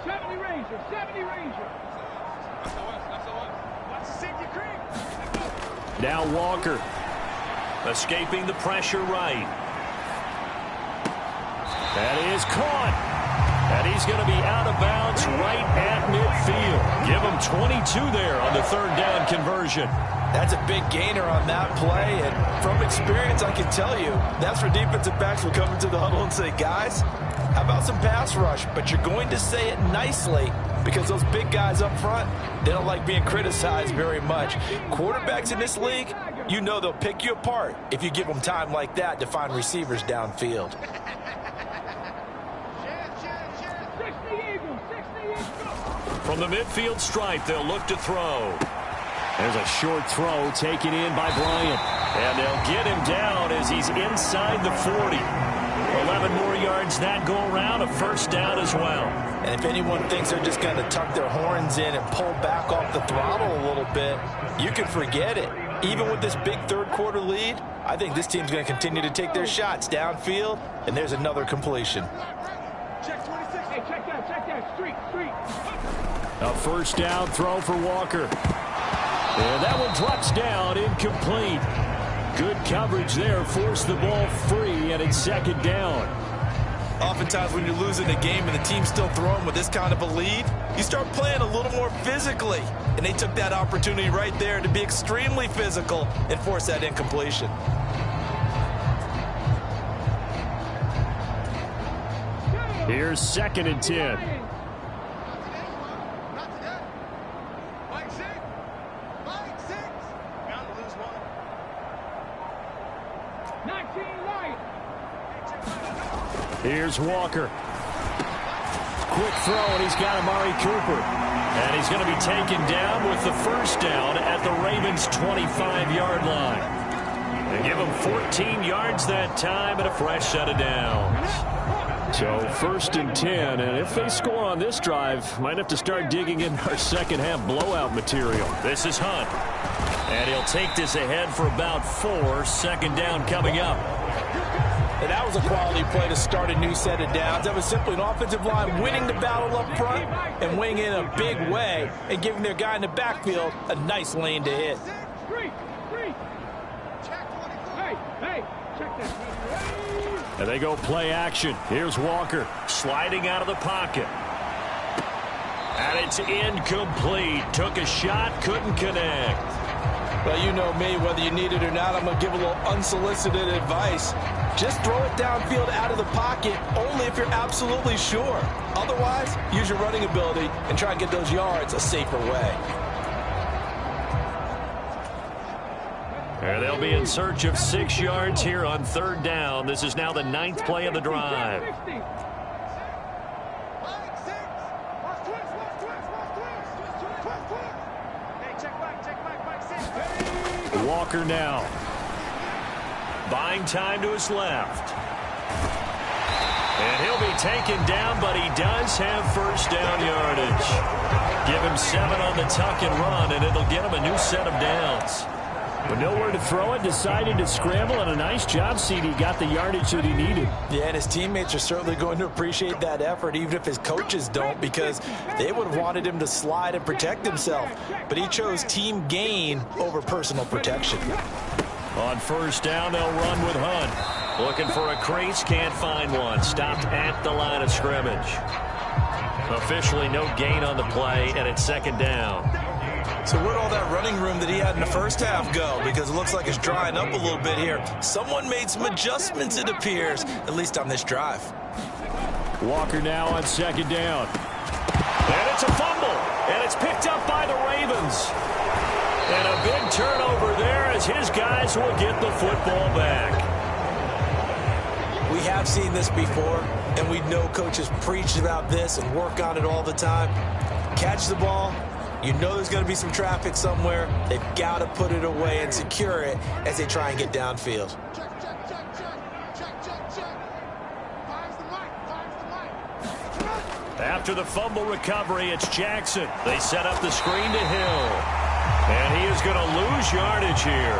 70 Ranger, 70 Ranger. Watch the safety creep. Now Walker. Escaping the pressure right. That is caught. And he's going to be out of bounds right at midfield. Give him 22 there on the third down conversion. That's a big gainer on that play. And from experience, I can tell you, that's where defensive backs will come into the huddle and say, guys, how about some pass rush? But you're going to say it nicely because those big guys up front, they don't like being criticized very much. Quarterbacks in this league, you know they'll pick you apart if you give them time like that to find receivers downfield. 60 Eagles, 60. From the midfield stripe, they'll look to throw. There's a short throw taken in by Bryant. And they'll get him down as he's inside the 40. 11 more yards that go around, a first down as well. And if anyone thinks they're just going to tuck their horns in and pull back off the throttle a little bit, you can forget it. Even with this big third-quarter lead, I think this team's going to continue to take their shots downfield, and there's another completion. Check 26. Hey, check that. Street. A first down throw for Walker. And that one drops down, incomplete. Good coverage there, forced the ball free, and it's second down. Oftentimes when you're losing a game and the team's still throwing with this kind of a lead, you start playing a little more physically. And they took that opportunity right there to be extremely physical and force that incompletion. Here's 2nd and 10. Here's Walker. Quick throw, and he's got Amari Cooper. And he's going to be taken down with the first down at the Ravens' 25-yard line. They give him 14 yards that time and a fresh set of downs. So 1st and 10, and if they score on this drive, might have to start digging in our second-half blowout material. This is Hunt. And he'll take this ahead for about 4. Second down coming up. And that was a quality play to start a new set of downs. That was simply an offensive line winning the battle up front and winning in a big way and giving their guy in the backfield a nice lane to hit. Hey, check that. And they go play action. Here's Walker. Sliding out of the pocket. And it's incomplete. Took a shot, couldn't connect. Well, you know me, whether you need it or not, I'm going to give a little unsolicited advice. Just throw it downfield out of the pocket only if you're absolutely sure. Otherwise, use your running ability and try and get those yards a safer way. And they'll be in search of 6 yards here on 3rd down. This is now the 9th play of the drive. Walker now. Buying time to his left. And he'll be taken down, but he does have first down yardage. Give him 7 on the tuck and run, and it'll get him a new set of downs. With nowhere to throw it, decided to scramble, and a nice job, CD. Got the yardage that he needed. Yeah, and his teammates are certainly going to appreciate that effort, even if his coaches don't, because they would have wanted him to slide and protect himself. But he chose team gain over personal protection. On first down, they'll run with Hunt. Looking for a crease, can't find one. Stopped at the line of scrimmage. Officially no gain on the play, and it's second down. So where'd all that running room that he had in the first half go? Because it looks like it's drying up a little bit here. Someone made some adjustments, it appears, at least on this drive. Walker now on second down. And it's a fumble, and it's picked up by the Ravens. And a big turnover there as his guys will get the football back. We have seen this before, and we know coaches preach about this and work on it all the time. Catch the ball. You know there's going to be some traffic somewhere. They've got to put it away and secure it as they try and get downfield. After the fumble recovery, it's Jackson. They set up the screen to Hill. And he is going to lose yardage here.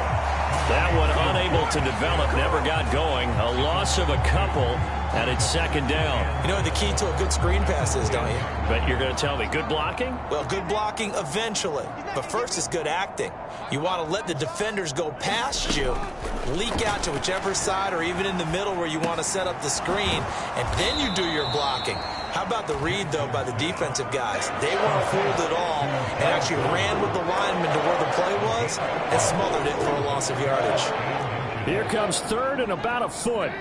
That one unable to develop, never got going. A loss of a couple, and it's second down. You know what the key to a good screen pass is, don't you? But you're going to tell me, good blocking? Well, good blocking eventually. But first is good acting. You want to let the defenders go past you, leak out to whichever side or even in the middle where you want to set up the screen, and then you do your blocking. How about the read, though, by the defensive guys? They want to hold it all and actually ran with the lineman to where the play was and smothered it for a loss of yardage. Here comes third and about a foot.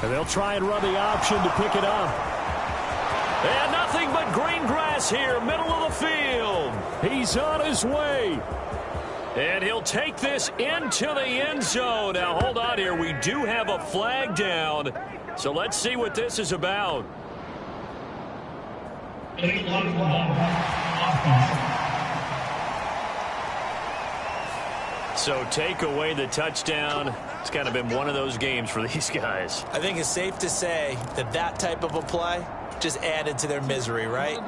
And they'll try and run the option to pick it up. And nothing but green grass here, middle of the field. He's on his way. And he'll take this into the end zone. Now, hold on here. We do have a flag down. So let's see what this is about. So take away the touchdown. It's kind of been one of those games for these guys. I think it's safe to say that that type of a play just added to their misery, right?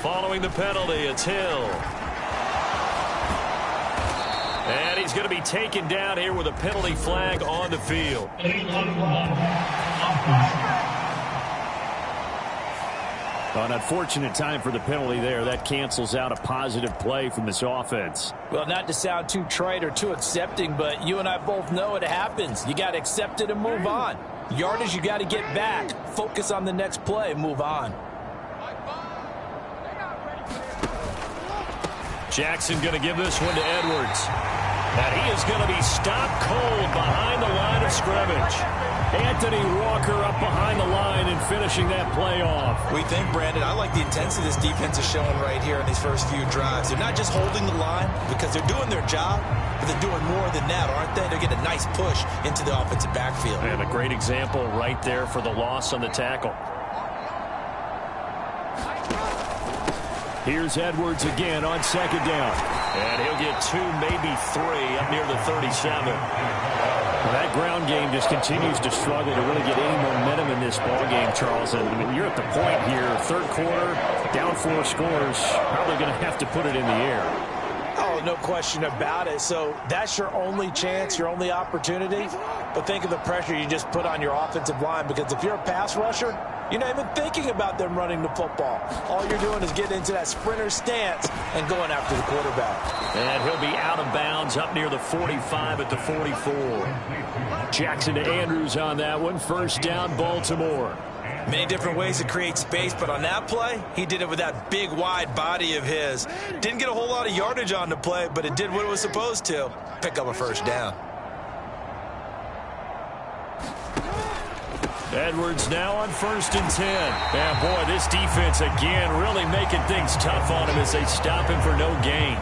Following the penalty, it's Hill. And he's going to be taken down here with a penalty flag on the field. An unfortunate time for the penalty there. That cancels out a positive play from this offense. Well, not to sound too trite or too accepting, but you and I both know it happens. You got to accept it and move on. Yardage, you got to get back. Focus on the next play, move on. Jackson going to give this one to Edwards. And he is going to be stopped cold behind the line of scrimmage. Anthony Walker up behind the line and finishing that play off. We think, Brandon, I like the intensity this defense is showing right here in these first few drives. They're not just holding the line because they're doing their job, but they're doing more than that, aren't they? They're getting a nice push into the offensive backfield. And a great example right there for the loss on the tackle. Here's Edwards again on second down. And he'll get 2, maybe 3 up near the 37. Well, that ground game just continues to struggle to really get any momentum in this ball game, Charles. And I mean, you're at the point here, third quarter, down 4 scores, probably going to have to put it in the air. Oh, no question about it. So that's your only chance, your only opportunity. But think of the pressure you just put on your offensive line, because if you're a pass rusher, you're not even thinking about them running the football. All you're doing is getting into that sprinter stance and going after the quarterback. And he'll be out of bounds up near the 45 at the 44. Jackson to Andrews on that one. First down, Baltimore. Many different ways to create space, but on that play, he did it with that big, wide body of his. Didn't get a whole lot of yardage on the play, but it did what it was supposed to. Pick up a first down. Edwards now on 1st and 10. And boy, this defense again really making things tough on him as they stop him for no gain.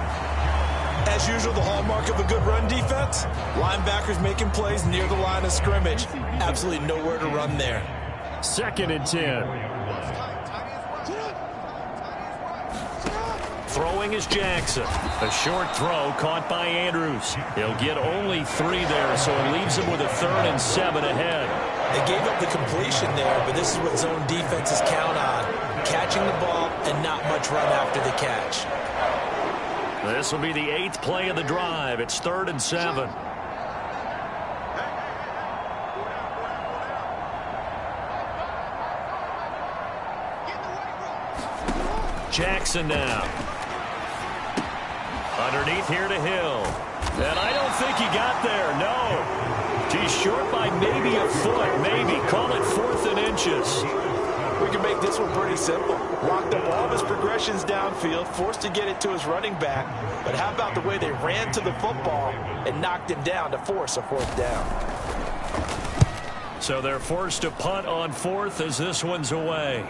As usual, the hallmark of a good run defense, linebackers making plays near the line of scrimmage. Absolutely nowhere to run there. 2nd and 10. Throwing is Jackson. A short throw caught by Andrews. He'll get only 3 there, so it leaves him with a 3rd and 7 ahead. They gave up the completion there, but this is what zone defenses count on. Catching the ball and not much run after the catch. This will be the 8th play of the drive. It's 3rd and 7. Jackson now. Underneath here to Hill. And I don't think he got there, no. He's short by maybe a foot, maybe. Call it 4th and inches. We can make this one pretty simple. Locked up all of his progressions downfield, forced to get it to his running back. But how about the way they ran to the football and knocked him down to force a 4th down? So they're forced to punt on 4th as this one's away.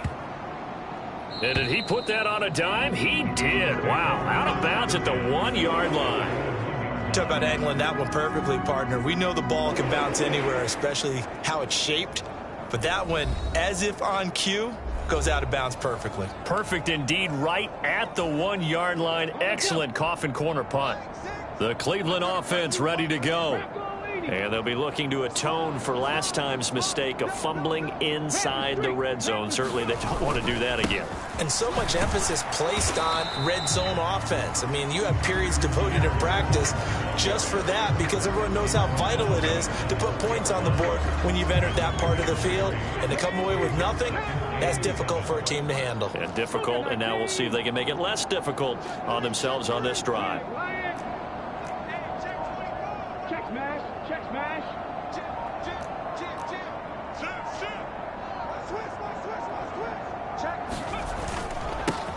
And did he put that on a dime? He did. Wow, out of bounds at the 1-yard line. Talk about angling that one perfectly, partner. We know the ball can bounce anywhere, especially how it's shaped. But that one, as if on cue, goes out of bounds perfectly. Perfect indeed, right at the 1-yard line. Excellent coffin corner punt. The Cleveland offense ready to go. And they'll be looking to atone for last time's mistake of fumbling inside the red zone. Certainly they don't want to do that again. And so much emphasis placed on red zone offense. I mean, you have periods devoted in practice just for that, because everyone knows how vital it is to put points on the board when you've entered that part of the field. And to come away with nothing, that's difficult for a team to handle. And difficult, and now we'll see if they can make it less difficult on themselves on this drive. Check smash. Check smash.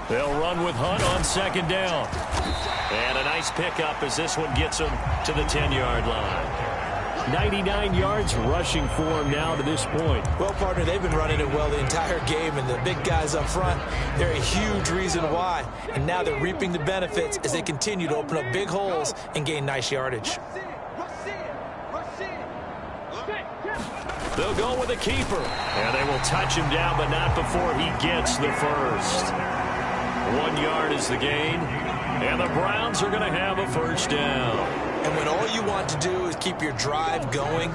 They'll run with Hunt on 2nd down. And a nice pickup as this one gets them to the 10-yard line. 99 yards rushing for him now to this point. Well, partner, they've been running it well the entire game, and the big guys up front, they're a huge reason why. And now they're reaping the benefits as they continue to open up big holes and gain nice yardage. They'll go with a keeper. And they will touch him down, but not before he gets the first. 1 yard is the gain. And the Browns are going to have a first down. And when all you want to do is keep your drive going,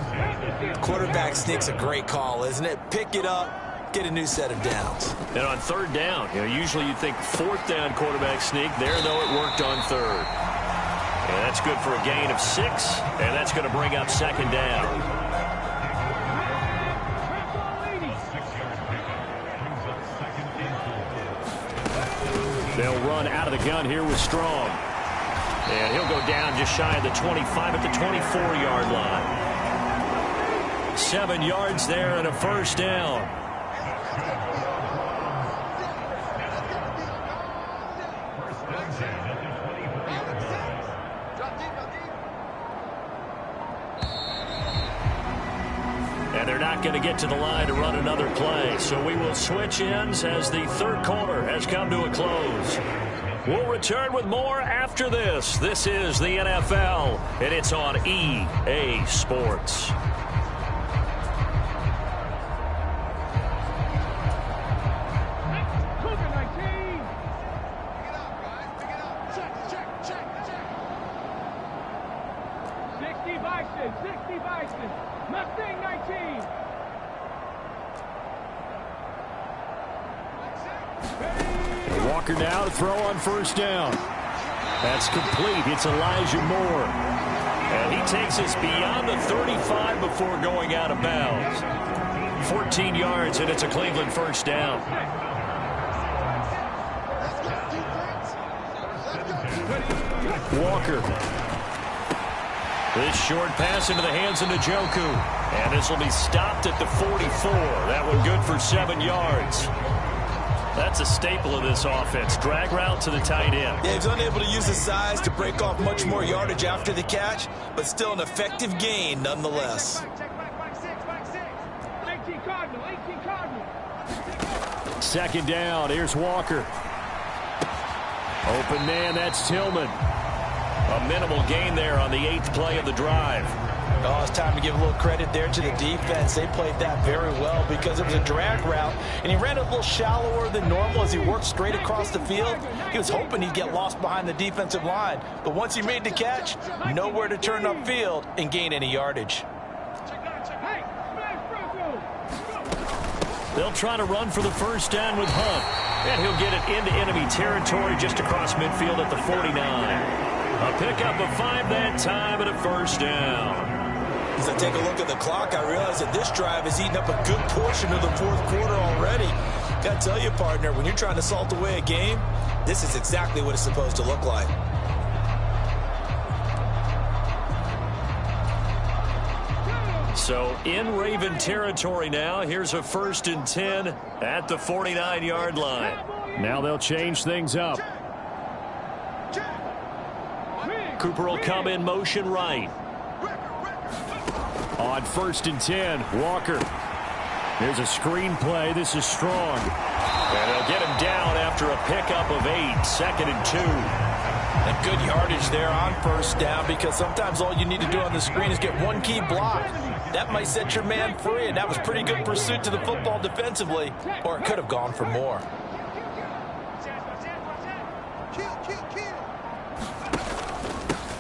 quarterback sneak's a great call, isn't it? Pick it up, get a new set of downs. And on third down, usually you think fourth down quarterback sneak. There, though, it worked on third. And that's good for a gain of 6, and that's going to bring up second down. They'll run out of the gun here with Strong. And he'll go down just shy of the 25 at the 24-yard line. 7 yards there and a first down. And they're not going to get to the line to run another play. So we will switch ends as the third quarter has come to a close. We'll return with more after this. This is the NFL, and it's on EA Sports. Walker now to throw on first down. That's complete. It's Elijah Moore. And he takes us beyond the 35 before going out of bounds. 14 yards, and it's a Cleveland first down. Walker. This short pass into the hands of Njoku. And this will be stopped at the 44. That one good for 7 yards. That's a staple of this offense. Drag route to the tight end. Yeah, he's unable to use his size to break off much more yardage after the catch, but still an effective gain nonetheless. 18 Cardinal. Second down. Here's Walker. Open man, that's Tillman. A minimal gain there on the 8th play of the drive. Oh, it's time to give a little credit there to the defense. They played that very well because it was a drag route, and he ran a little shallower than normal as he worked straight across the field. He was hoping he'd get lost behind the defensive line, but once he made the catch, nowhere to turn upfield and gain any yardage. They'll try to run for the first down with Hunt, and he'll get it into enemy territory just across midfield at the 49. A pickup of 5 that time and a first down. As I take a look at the clock, I realize that this drive has eaten up a good portion of the fourth quarter already. Got to tell you, partner, when you're trying to salt away a game, this is exactly what it's supposed to look like. So in Raven territory now. Here's a 1st and 10 at the 49-yard line. Now they'll change things up. Cooper will come in motion right. On 1st and 10, Walker. Here's a screen play. This is Strong. And they'll get him down after a pickup of 8. 2nd and 2. And good yardage there on first down, because sometimes all you need to do on the screen is get one key block. That might set your man free, and that was pretty good pursuit to the football defensively, or it could have gone for more.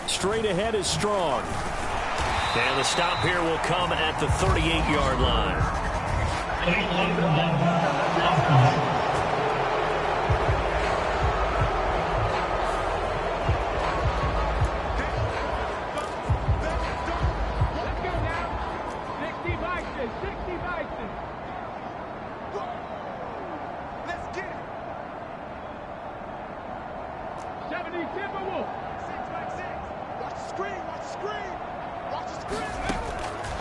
Straight ahead is Strong. And the stop here will come at the 38-yard line.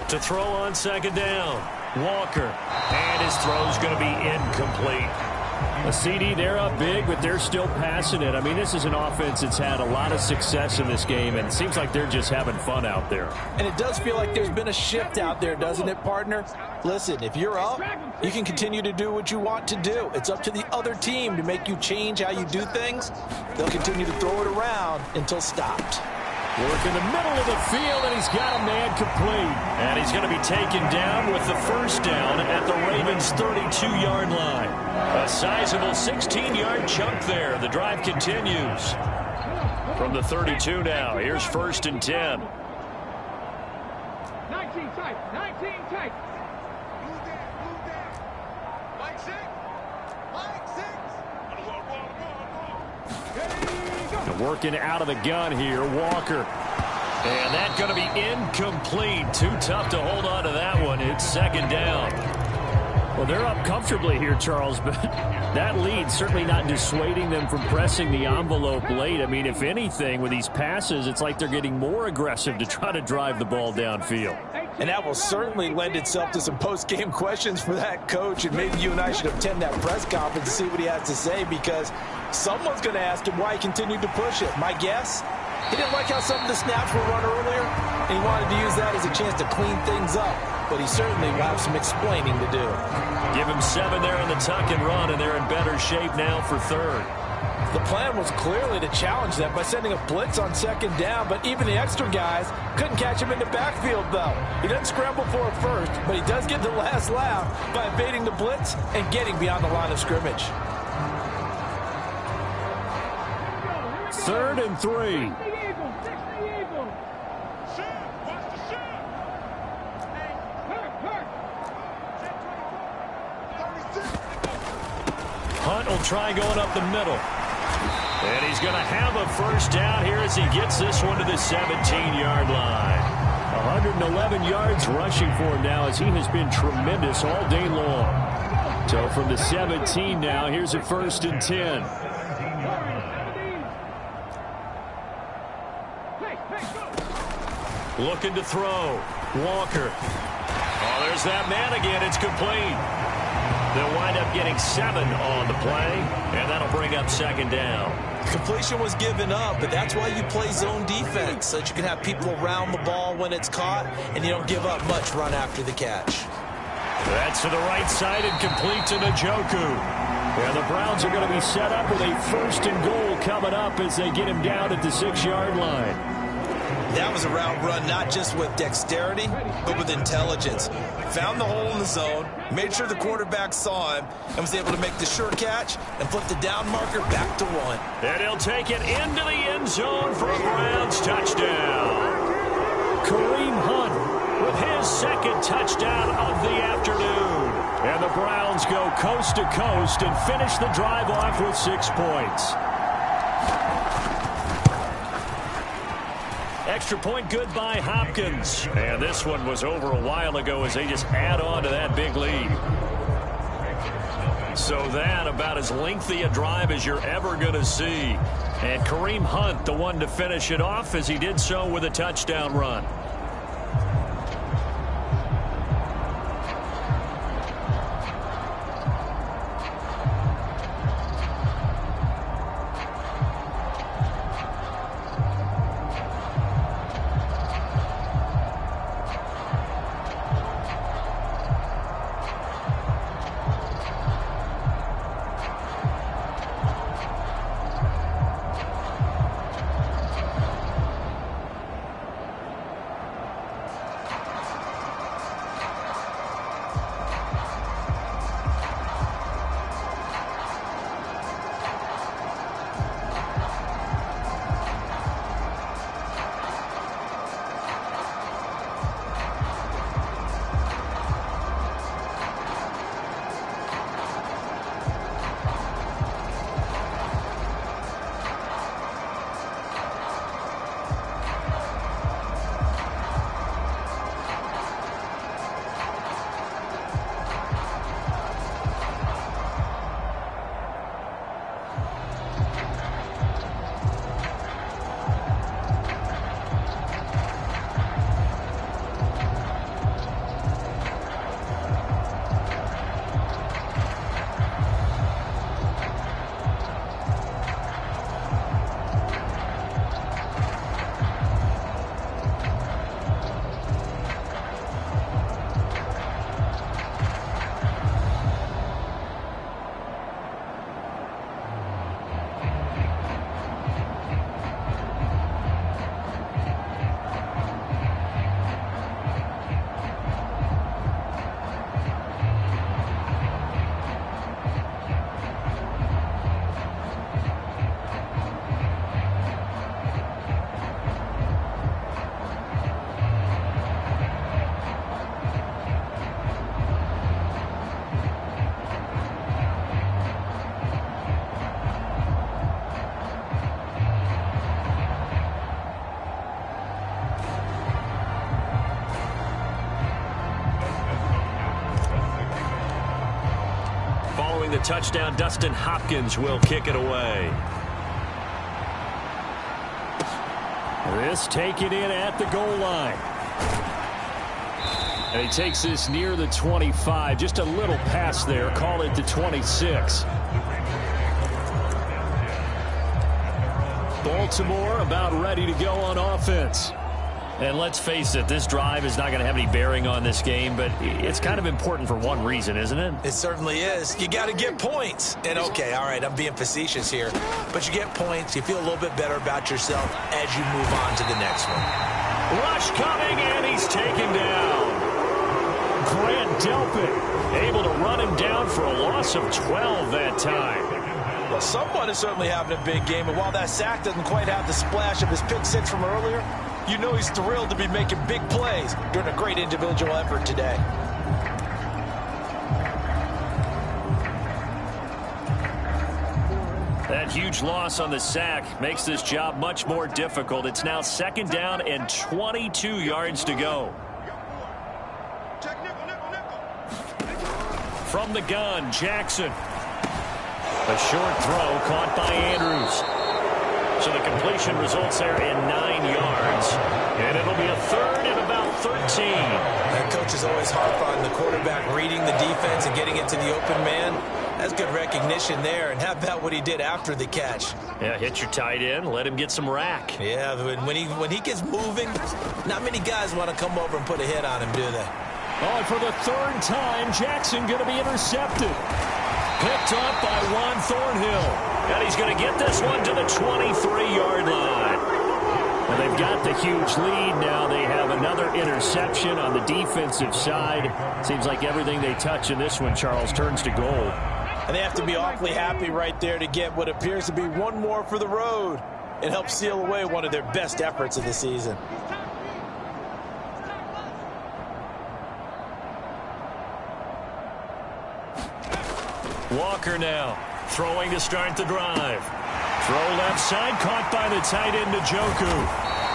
To throw on 2nd down, Walker. And his throw's going to be incomplete. A CD, they're up big, but they're still passing it. I mean, this is an offense that's had a lot of success in this game, and it seems like they're just having fun out there. And it does feel like there's been a shift out there, doesn't it, partner? Listen, if you're up, you can continue to do what you want to do. It's up to the other team to make you change how you do things. They'll continue to throw it around until stopped. Work in the middle of the field, and he's got a man complete. And he's going to be taken down with the first down at the Ravens' 32-yard line. A sizable 16-yard chunk there. The drive continues. From the 32 now, here's 1st and 10. 19 tight. 19 tight. Move down. Mike 6. Working out of the gun here, Walker. And that's going to be incomplete. Too tough to hold on to that one. It's 2nd down. Well, they're up comfortably here, Charles, but that lead certainly not dissuading them from pressing the envelope late. I mean, if anything, with these passes, it's like they're getting more aggressive to try to drive the ball downfield. And that will certainly lend itself to some post-game questions for that coach, and maybe you and I should attend that press conference to see what he has to say, because someone's going to ask him why he continued to push it. My guess, he didn't like how some of the snaps were run earlier, and he wanted to use that as a chance to clean things up. But he certainly will have some explaining to do. Give him 7 there in the tuck and run, and they're in better shape now for 3rd. The plan was clearly to challenge them by sending a blitz on 2nd down, but even the extra guys couldn't catch him in the backfield, though. He doesn't scramble for it first, but he does get the last laugh by evading the blitz and getting beyond the line of scrimmage. 3rd and 3. Hunt will try going up the middle. And he's going to have a first down here as he gets this one to the 17-yard line. 111 yards rushing for him now as he has been tremendous all day long. So from the 17 now, here's a 1st and 10. Looking to throw. Walker. Oh, there's that man again. It's complete. They'll wind up getting 7 on the play, and that'll bring up 2nd down. Completion was given up, but that's why you play zone defense, so that you can have people around the ball when it's caught, and you don't give up much run after the catch. That's to the right side and complete to Njoku. And the Browns are going to be set up with a 1st and goal coming up as they get him down at the 6-yard line. That was a route run not just with dexterity, but with intelligence. Found the hole in the zone, made sure the quarterback saw him, and was able to make the sure catch and flip the down marker back to 1. And he'll take it into the end zone for a Browns touchdown. Kareem Hunt with his 2nd touchdown of the afternoon. And the Browns go coast to coast and finish the drive off with 6 points. Extra point good by Hopkins. And this one was over a while ago as they just add on to that big lead. So that about as lengthy a drive as you're ever going to see. And Kareem Hunt, the one to finish it off as he did so with a touchdown run. touchdown, Dustin Hopkins will kick it away. This taken in at the goal line. And he takes this near the 25. Just a little pass there. Call it the 26. Baltimore about ready to go on offense. And let's face it, this drive is not going to have any bearing on this game, but it's kind of important for one reason, isn't it? It certainly is. You got to get points. And okay, all right, I'm being facetious here, but you get points, you feel a little bit better about yourself as you move on to the next one. Rush coming, and he's taken down. Grant Delpit able to run him down for a loss of 12 that time. Well, someone is certainly having a big game, and while that sack doesn't quite have the splash of his pick six from earlier, you know he's thrilled to be making big plays during a great individual effort today. That huge loss on the sack makes this job much more difficult. It's now 2nd down and 22 yards to go. From the gun, Jackson. A short throw caught by Andrews. So the completion results there in 9 yards. And it'll be a 3rd and about 13. That coach is always harp on the quarterback reading the defense and getting it to the open man. That's good recognition there. And how about what he did after the catch? Yeah, hit your tight end, let him get some rack. Yeah, when he gets moving, not many guys want to come over and put a hit on him, do they? Oh, and for the 3rd time, Jackson going to be intercepted. Picked up by Juan Thornhill. And he's going to get this one to the 23-yard line. And they've got the huge lead now. They have another interception on the defensive side. Seems like everything they touch in this one, Charles, turns to gold. And they have to be awfully happy right there to get what appears to be one more for the road and help seal away one of their best efforts of the season. Walker now throwing to start the drive. Throw left side, caught by the tight end Njoku.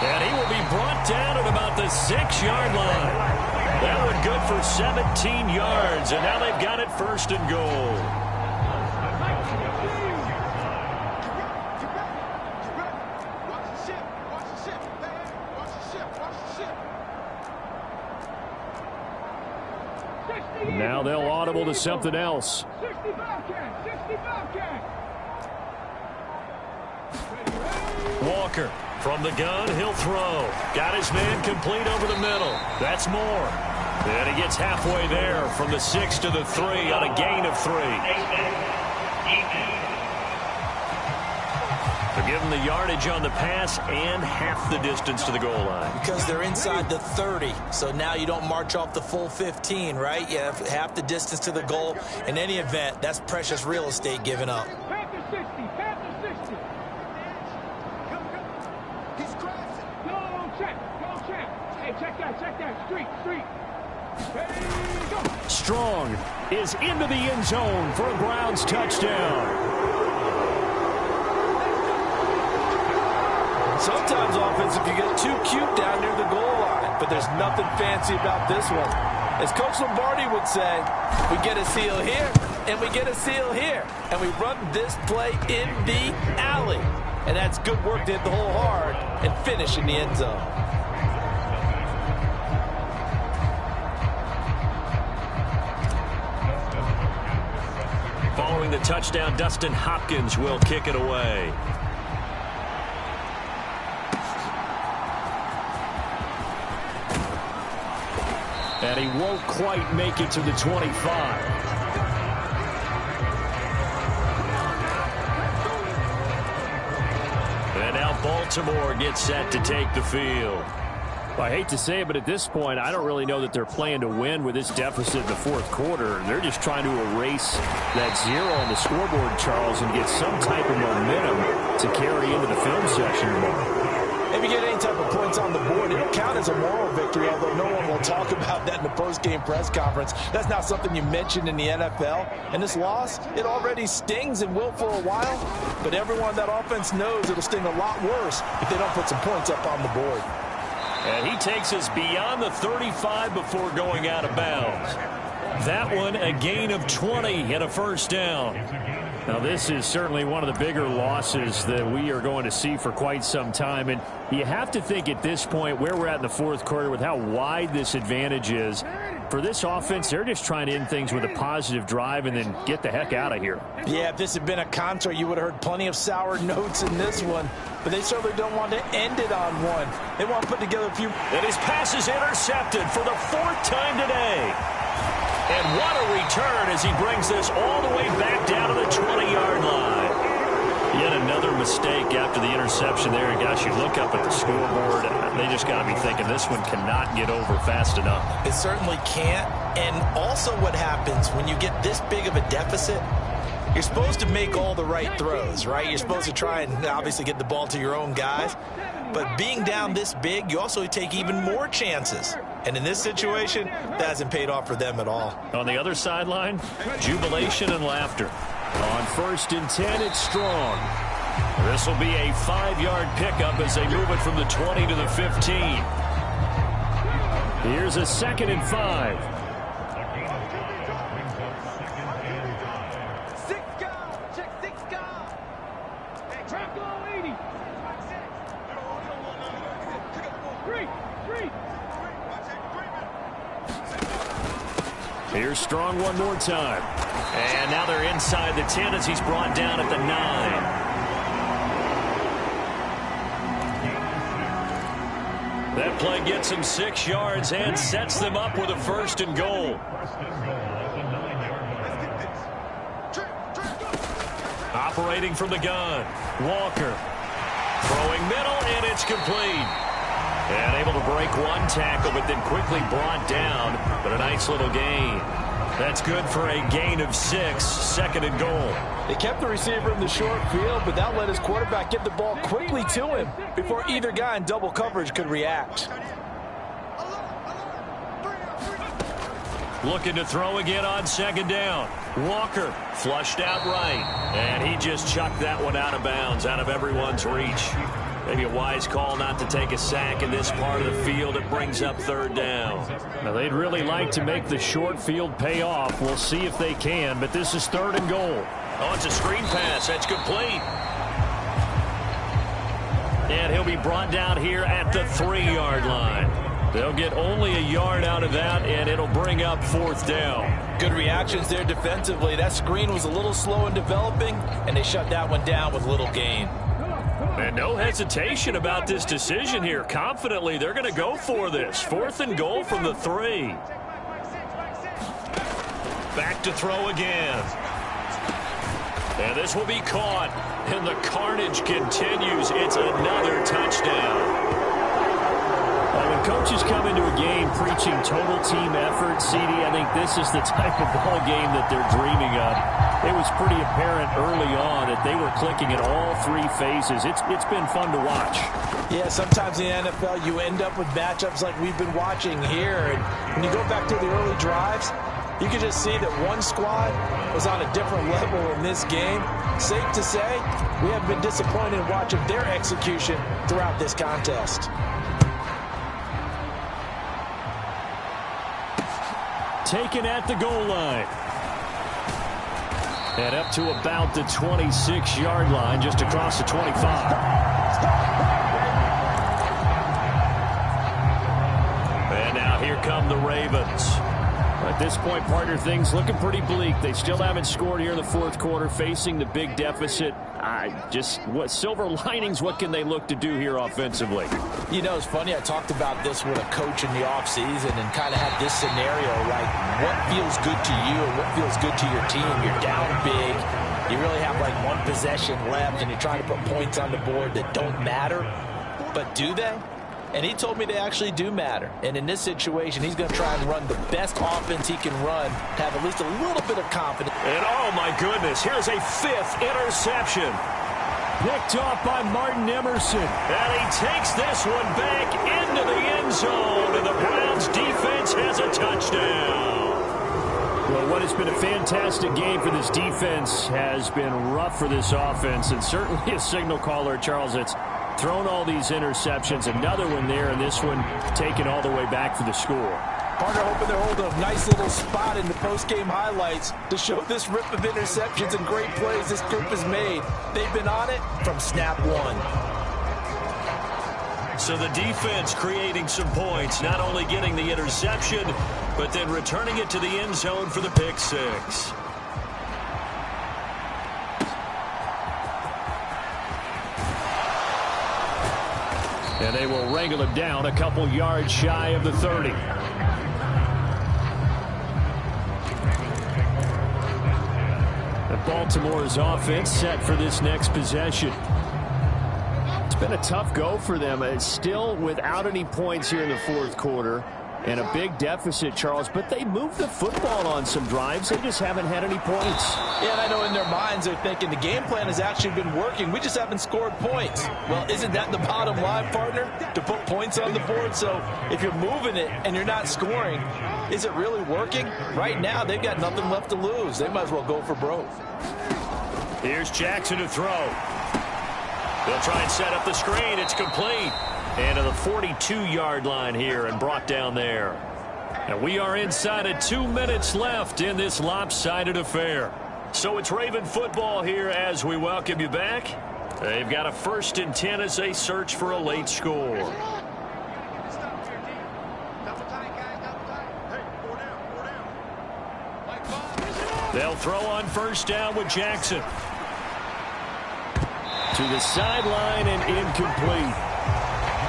And he will be brought down at about the 6-yard line. That one good for 17 yards, and now they've got it 1st and goal. Now they'll audible to something else. 65 count. Walker from the gun, he'll throw. Got his man complete over the middle. That's more. And he gets halfway there from the 6 to the 3 on a gain of 3. They'll give him the yardage on the pass and half the distance to the goal line. Because they're inside the 30, so now you don't march off the full 15, right? You have half the distance to the goal. In any event, that's precious real estate given up. Panther 60. He's crossing. Go check. Hey, check that. Street. Hey, go. Strong is into the end zone for a Browns touchdown. Sometimes offense, if you get too cute down near the goal line, but there's nothing fancy about this one. As Coach Lombardi would say, we get a seal here, and we get a seal here, and we run this play in the alley. And that's good work to hit the hole hard and finish in the end zone. Following the touchdown, Dustin Hopkins will kick it away. And he won't quite make it to the 25. And now Baltimore gets set to take the field. I hate to say it, but at this point, I don't really know that they're playing to win with this deficit in the 4th quarter. They're just trying to erase that 0 on the scoreboard, Charles, and get some type of momentum to carry into the film section tomorrow. If you get any type of points on the board, it'll count as a moral victory, although no one will talk about that in the post-game press conference. That's not something you mentioned in the NFL. And this loss, it already stings and will for a while, but everyone on that offense knows it'll sting a lot worse if they don't put some points up on the board. And he takes us beyond the 35 before going out of bounds. That one a gain of 20 and a first down. Now, this is certainly one of the bigger losses that we are going to see for quite some time. And you have to think at this point where we're at in the fourth quarter with how wide this advantage is. For this offense, they're just trying to end things with a positive drive and then get the heck out of here. Yeah, if this had been a concert, you would have heard plenty of sour notes in this one. But they certainly don't want to end it on one. They want to put together a few. And his pass is intercepted for the fourth time today. And what a return as he brings this all the way back down to the 20-yard line. Yet another mistake after the interception there. And gosh, you look up at the scoreboard, they just got to be thinking this one cannot get over fast enough. It certainly can't. And also what happens when you get this big of a deficit, you're supposed to make all the right throws, right? You're supposed to try and obviously get the ball to your own guys. But being down this big, you also take even more chances. And in this situation, that hasn't paid off for them at all. On the other sideline, jubilation and laughter. On 1st and 10, it's Strong. This will be a 5-yard pickup as they move it from the 20 to the 15. Here's a 2nd and 5. Here's Strong one more time. And now they're inside the 10 as he's brought down at the 9. That play gets him 6 yards and sets them up with a 1st and goal. Operating from the gun, Walker. Throwing middle, and it's complete. And able to break one tackle, but then quickly brought down. But a nice little gain. That's good for a gain of 6, 2nd and goal. They kept the receiver in the short field, but that let his quarterback get the ball quickly to him before either guy in double coverage could react. Looking to throw again on 2nd down. Walker flushed out right. And he just chucked that one out of bounds, out of everyone's reach. Maybe a wise call not to take a sack in this part of the field. It brings up 3rd down. Now, they'd really like to make the short field pay off. We'll see if they can, but this is 3rd and goal. Oh, it's a screen pass. That's complete. And he'll be brought down here at the 3-yard line. They'll get only a yard out of that, and it'll bring up 4th down. Good reactions there defensively. That screen was a little slow in developing, and they shut that one down with little gain. And no hesitation about this decision here. Confidently, they're going to go for this. 4th and goal from the 3. Back to throw again. And this will be caught. And the carnage continues. It's another touchdown. When coaches come into a game preaching total team effort, CD, I think this is the type of ball game that they're dreaming of. It was pretty apparent early on that they were clicking in all 3 phases. It's been fun to watch. Yeah, sometimes in the NFL you end up with matchups like we've been watching here. And when you go back to the early drives, you can just see that one squad was on a different level in this game. Safe to say, we have been disappointed in watching their execution throughout this contest. Taken at the goal line. And up to about the 26-yard line, just across the 25. And now here come the Ravens. At this point, partner, things looking pretty bleak. They still haven't scored here in the fourth quarter, facing the big deficit. What silver linings, what can they look to do here offensively? You know, it's funny. I talked about this with a coach in the offseason and kind of had this scenario, like what feels good to you and what feels good to your team. You're down big. You really have like one possession left, and you're trying to put points on the board that don't matter. But do they? And he told me they actually do matter. And in this situation, he's going to try and run the best offense he can run to have at least a little bit of confidence. And oh my goodness, here's a 5th interception. Picked off by Martin Emerson. And he takes this one back into the end zone. And the Browns defense has a touchdown. Well, what has been a fantastic game for this defense has been rough for this offense. And certainly a signal caller, Charles, that's thrown all these interceptions. Another one there, and this one taken all the way back for the score. Partner hoping they're holding a nice little spot in the post-game highlights to show this rip of interceptions and great plays this group has made. They've been on it from snap one. So the defense creating some points, not only getting the interception, but then returning it to the end zone for the pick six. And they will wrangle it down a couple yards shy of the 30. The Baltimore's offense set for this next possession. It's been a tough go for them. It's still without any points here in the fourth quarter. And a big deficit, Charles, but they moved the football on some drives. They just haven't had any points. Yeah, and I know in their minds they're thinking the game plan has actually been working. We just haven't scored points. Well, isn't that the bottom line, partner? To put points on the board. So if you're moving it and you're not scoring, is it really working? Right now, they've got nothing left to lose. They might as well go for broke. Here's Jackson to throw. They'll try and set up the screen. It's complete. And to the 42-yard line here and brought down there. And we are inside of 2 minutes left in this lopsided affair. So it's Raven football here as we welcome you back. They've got a 1st and 10 as they search for a late score. They'll throw on 1st down with Jackson. To the sideline and incomplete.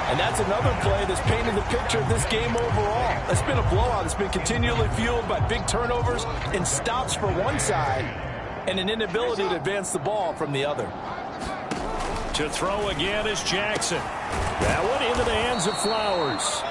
And that's another play that's painted the picture of this game overall. It's been a blowout. It's been continually fueled by big turnovers and stops for one side and an inability to advance the ball from the other. To throw again is Jackson. That one into the hands of Flowers.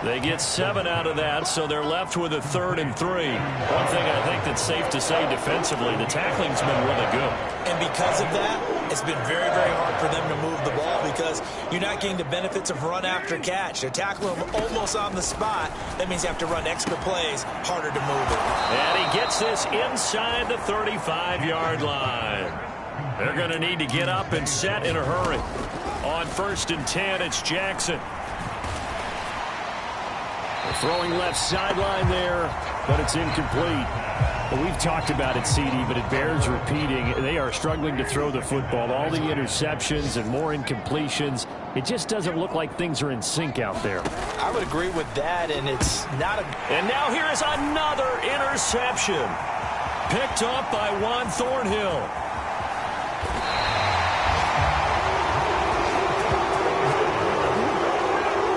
They get 7 out of that, so they're left with a 3rd and 3. One thing I think that's safe to say defensively, the tackling's been really good. And because of that, it's been very, very hard for them to move the ball because you're not getting the benefits of run after catch. They're tackling them almost on the spot. That means you have to run extra plays, harder to move it. And he gets this inside the 35-yard line. They're going to need to get up and set in a hurry. On 1st and 10, it's Jackson. Throwing left sideline there, but it's incomplete. Well, we've talked about it, CD, but it bears repeating. They are struggling to throw the football. All the interceptions and more incompletions. It just doesn't look like things are in sync out there. I would agree with that, and it's not a... And now here is another interception. Picked off by Juan Thornhill.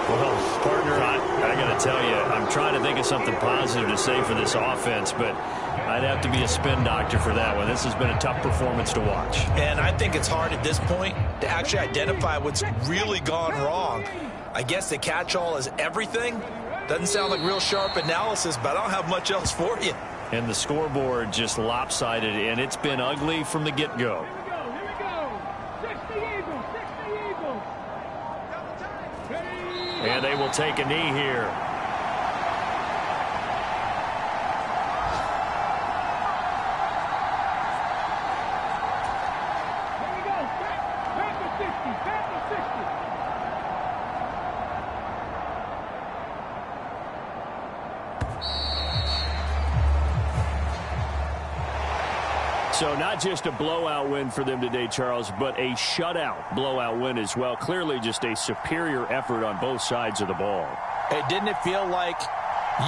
Well, partner, I got to tell you, I'm trying to think of something positive to say for this offense, but I'd have to be a spin doctor for that one. This has been a tough performance to watch. And I think it's hard at this point to actually identify what's really gone wrong. I guess the catch-all is everything. Doesn't sound like real sharp analysis, but I don't have much else for you. And the scoreboard just lopsided, and it's been ugly from the get-go. And they will take a knee here. So not just a blowout win for them today, Charles, but a shutout blowout win as well. Clearly just a superior effort on both sides of the ball. Hey, didn't it feel like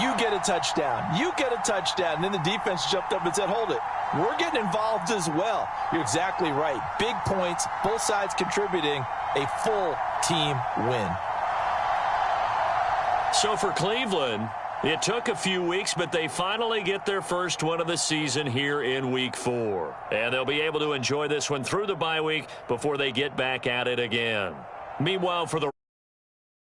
you get a touchdown, you get a touchdown, and then the defense jumped up and said, hold it, we're getting involved as well. You're exactly right. Big points, both sides contributing, a full team win. So for Cleveland, it took a few weeks, but they finally get their first one of the season here in Week 4. And they'll be able to enjoy this one through the bye week before they get back at it again. Meanwhile, for the